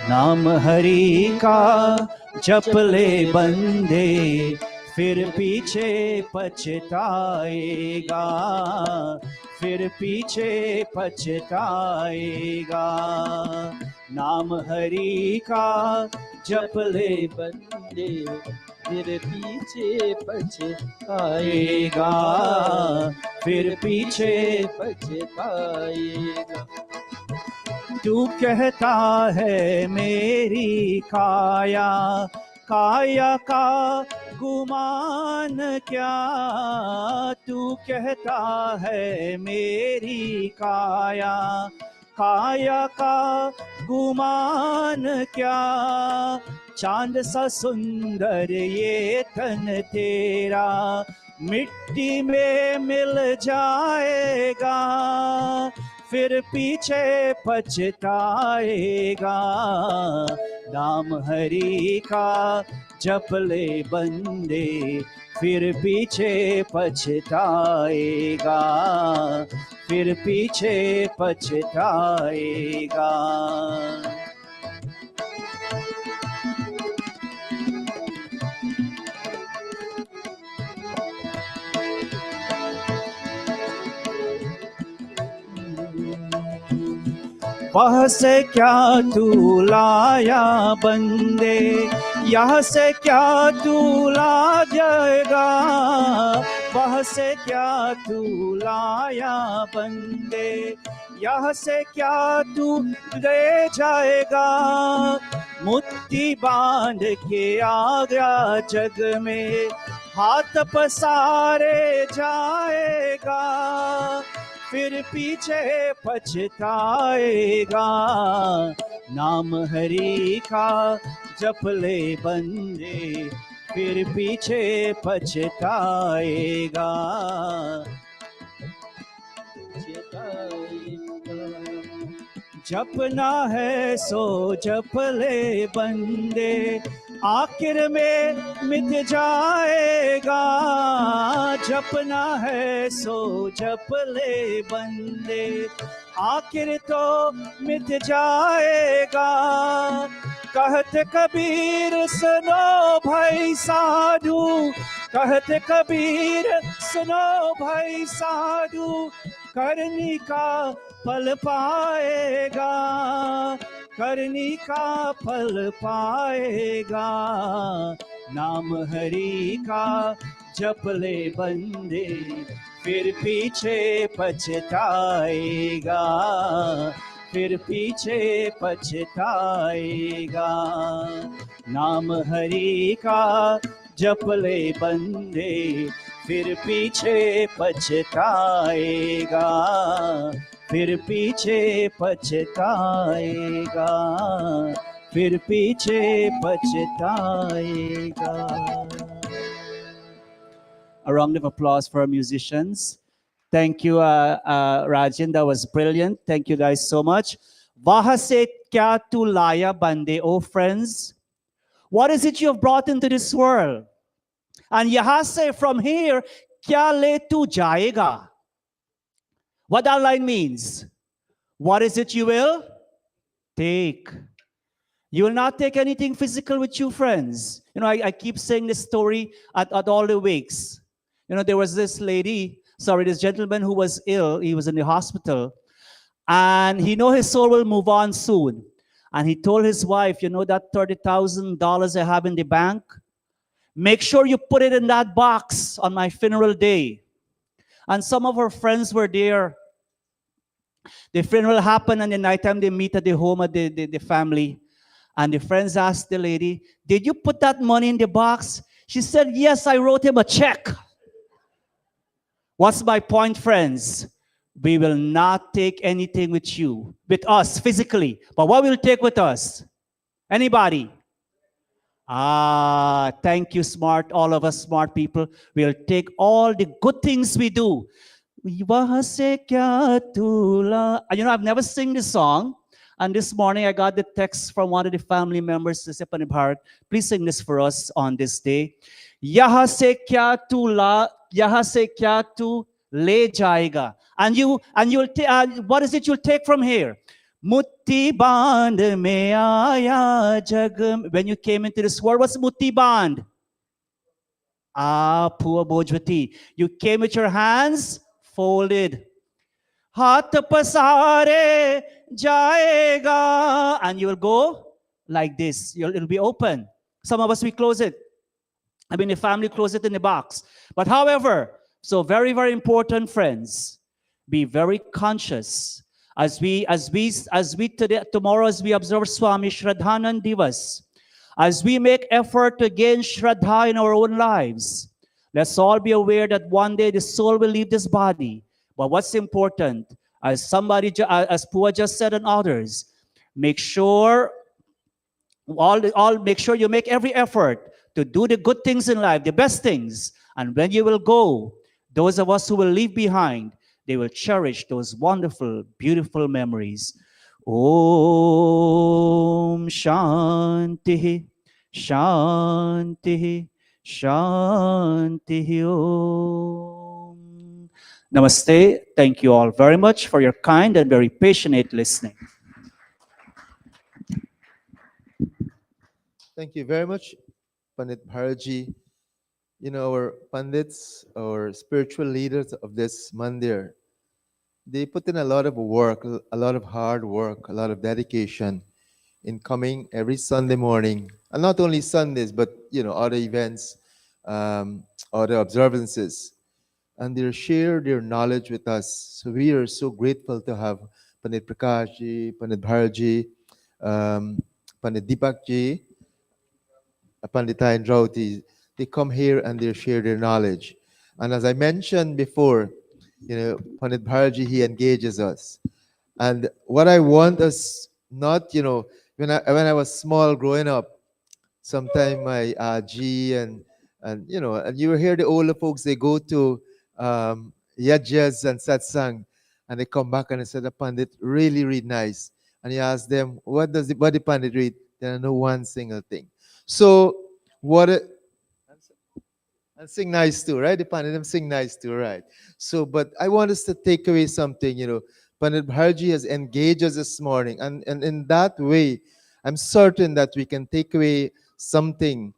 Naam Hari Ka Japale Bande, Fir Piche Pachetaega, Fir Piche Pachetaega. Naam Hari Ka Japale Bande, Fir Piche Pachetaega, Fir Piche Pachetaega. तू कहता है मेरी काया काया का गुमान क्या, तू कहता है मेरी काया काया का गुमान क्या, चांद सा सुंदर ये तन तेरा मिट्टी में मिल जाएगा, फिर पीछे पछताएगा। नाम हरि का जप ले बंदे, फिर पीछे पछताएगा, फिर पीछे पछताएगा। वह से क्या तू लाया बंदे, यह से क्या तू ला जाएगा, वह से क्या तू लाया बंदे, यह से क्या तू ले जाएगा। मुट्ठी बांध के आ गया जग में, हाथ पसारे जाएगा, फिर पीछे पछताएगा। नाम हरि का जप ले बंदे, फिर पीछे पछताएगा। जपना है सो जप ले बंदे, आखिर में मिट जाएगा। जपना है सो जप ले बंदे, आखिर तो मिट जाएगा। कहत कबीर सुनो भाई साधु, कहत कबीर सुनो भाई साधु, करनी का फल पाएगा, करनी का फल पाएगा। नाम हरि का जप ले बंदे, फिर पीछे पछताएगा, फिर पीछे पछताएगा। नाम हरि का जप ले बंदे, फिर पीछे पछताएगा, फिर पीछे पछताएगा, फिर पीछे पछताएगा। A round of applause for our musicians. Thank you, Rajan. That was brilliant. Thank you guys so much. Waha se kya tu laya bande, oh friends. What is it you have brought into this world? And yaha se, from here, kya le tu jayega? What that line means? What is it you will take? You will not take anything physical with you, friends. You know, I keep saying this story at all the wakes. You know, there was this this gentleman who was ill. He was in the hospital. And he know his soul will move on soon. And he told his wife, you know that $30,000 I have in the bank? Make sure you put it in that box on my funeral day. And some of her friends were there. The funeral happened, and the nighttime they meet at the home of the family. And the friends asked the lady, did you put that money in the box? She said, yes, I wrote him a check. What's my point, friends? We will not take anything with us physically. But what will take with us? Anybody? Thank you, smart, all of us smart people. We'll take all the good things we do. You know, I've never sing this song. And this morning I got the text from one of the family members to say, Panibharat, please sing this for us on this day. Yaha se kya tu le jayega. And you'll what is it you'll take from here? Mutti band me aaya jag. When you came into this world, what's mutti band? Poor Bojwati. You came with your hands folded. Haath pasare jayega. And you will go like this. It'll be open. Some of us, we close it. I mean, the family close it in the box. But however, so very, very important, friends, be very conscious as we today, tomorrow, as we observe Swami Shraddhanan Divas, as we make effort to gain Shraddha in our own lives. Let's all be aware that one day the soul will leave this body. But what's important, as Pua just said and others, make sure make sure you make every effort to do the good things in life, the best things. And when you will go, those of us who will leave behind, they will cherish those wonderful, beautiful memories. Om Shanti, Shanti, Shanti Om. Namaste. Thank you all very much for your kind and very passionate listening. Thank you very much, Pandit Bharaji. You know, our Pandits, our spiritual leaders of this mandir, they put in a lot of work, a lot of hard work, a lot of dedication in coming every Sunday morning. And not only Sundays, but, you know, other events, other observances. And they share their knowledge with us. So we are so grateful to have Pandit Prakashji, Pandit Bharaji, Pandit Deepakji, Pandita and Rauti. They come here and they share their knowledge. And as I mentioned before, you know, Pandit Bharaji, he engages us. And what I want us not, you know, when I was small growing up, sometime my G and you know, and you hear the older folks, they go to yajnas and satsang, and they come back and they say the Pandit really read nice. And you ask them, what the Pandit read? They don't know one single thing. So and sing nice too, right? The Pandit them sing nice too, right? So, but I want us to take away something, you know. Pandit Bharji has engaged us this morning, and in that way, I'm certain that we can take away something.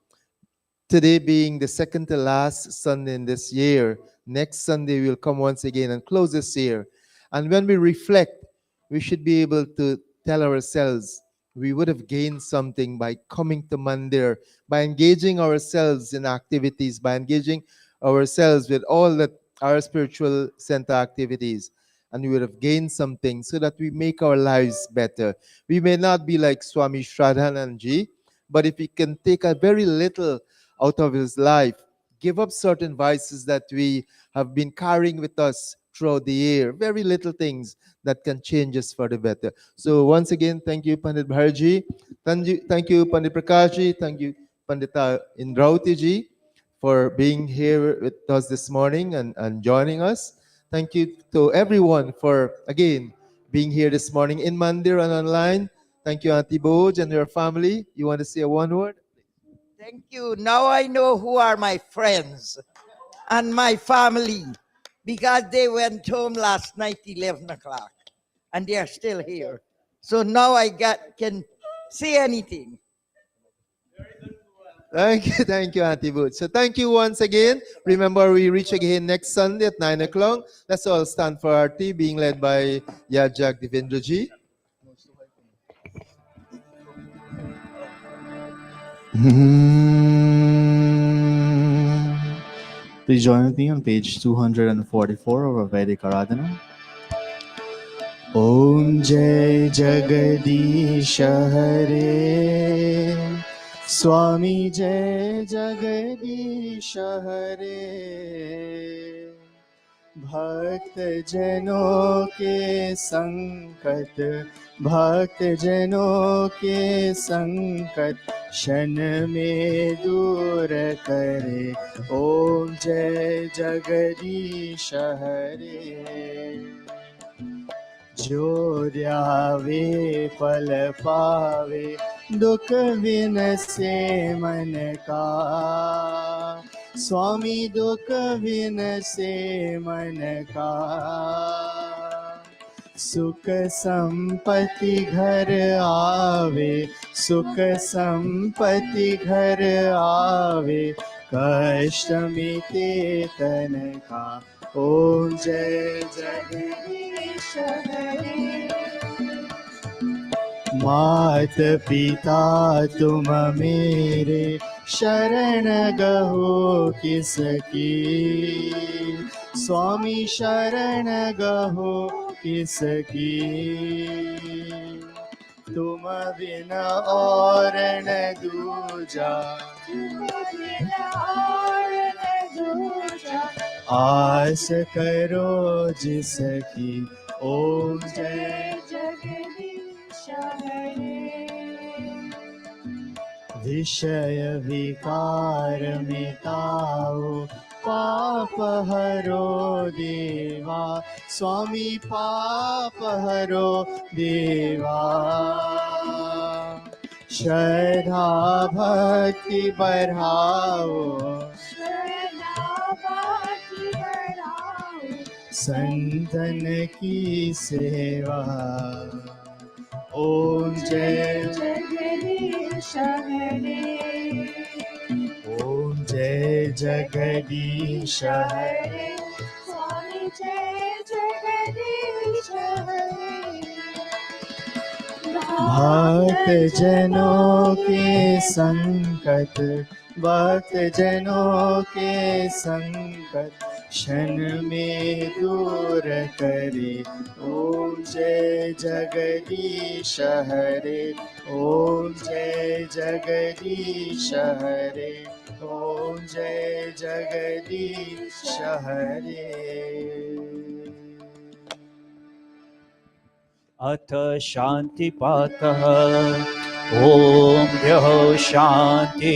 Today being the second to last Sunday in this year, next Sunday we'll come once again and close this year. And when we reflect, we should be able to tell ourselves we would have gained something by coming to Mandir, by engaging ourselves in activities, by engaging ourselves with all the Arya Spiritual Center activities. And we would have gained something so that we make our lives better. We may not be like Swami Shraddhananji, but if we can take a very little out of his life, give up certain vices that we have been carrying with us throughout the year, very little things that can change us for the better. So once again, thank you, Pandit Bharji. Thank you, Pandit Prakashji. Thank you, Pandita Indrauti ji, for being here with us this morning and joining us. Thank you to everyone for, again, being here this morning in Mandir and online. Thank you, Auntie Boj and your family. You want to say one word? Thank you. Now I know who are my friends and my family, because they went home last night 11 o'clock and they are still here. So now I can say anything. Thank you, Auntie Booth. So thank you once again. Remember, we reach again next Sunday at 9 o'clock. Let's all stand for Aarti, being led by Yajak Devendraji. Please join with me on page 244 of our Vedic Aradhana. Om Jai Jagadish Hare Swami Jai Jagadish Hare भक्त जनों के संकट भक्त जनों के संकट क्षण में दूर करे ओम जय जगदीश हरे जो ध्यावे फल पावे दुख विनसे मन का स्वामी दुख विनसे मन का सुख संपत्ति घर आवे सुख संपत्ति घर आवे कष्ट मिटे तन का ओम जय जगदीश हरे मात पिता तुम मेरे शरण गहो किसकी स्वामी शरण गहो किसकी तुम बिना और न दूजा आस करो जिसकी ओम जय जगदीश हरे विषय विकार मिटाओ पाप हरो देवा स्वामी पाप हरो देवा श्रद्धा भक्ति बढ़ाओ संतन की सेवा ओम जय जगदीश हरे ओम जय जगदीश हरे स्वामी जय जगदीश हरे भक्त जनों के संकट भक्त जनों के संकट क्षण में दूर करे ओम जय जगदीश हरे ओम जय जगदीश हरे ओम जय जगदीश हरे अथ शांति पातः ओम द्यौः शांति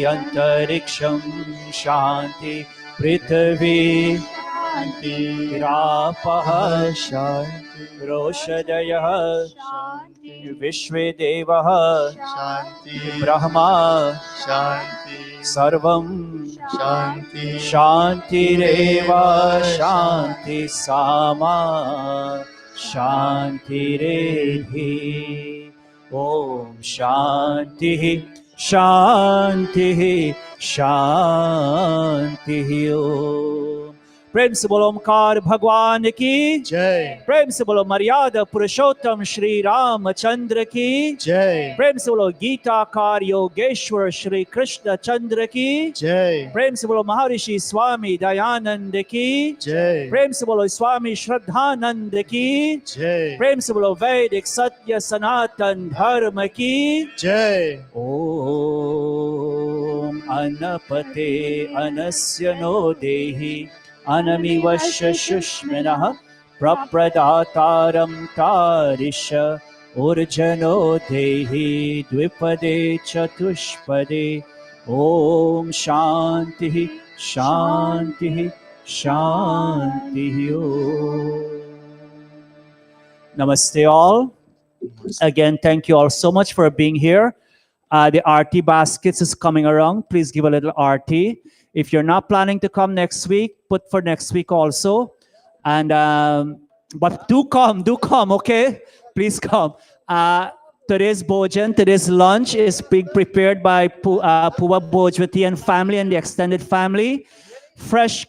अंतरिक्षं शांति पृथ्वी शांतिरापः शांति रोषधयः शांति विश्वे देवः शांति ब्रह्मा शांति सर्वं शांति शांतिरेव शांति सामा शांतिरेधि ओम शांति शांति शांति ओम प्रेम से बोलो ओमकार भगवान की जय प्रेम से बोलो मर्यादा पुरुषोत्तम श्री रामचंद्र की जय प्रेम से बोलो गीताकार योगेश्वर श्री कृष्ण चंद्र की जय प्रेम से बोलो महर्षि स्वामी दयानंद की जय प्रेम से बोलो स्वामी श्रद्धानंद की जय प्रेम से बोलो वैदिक सत्य सनातन धर्म की जय ओम अनपते अनस्य नो देहि अनमिवश्य शुष्मिनः प्रप्रदातारं तारिष ऊर्जनो देहि द्विपदे चतुष्पदे ओम शांति शांति Shanti Om Namaste all. Again, thank you all so much for being here. The RT baskets is coming around. Please give a little RT. If you're not planning to come next week, put for next week also. And but do come, okay? Please come. Today's bhojan, today's lunch is being prepared by Puva Bhojwati and family and the extended family. Fresh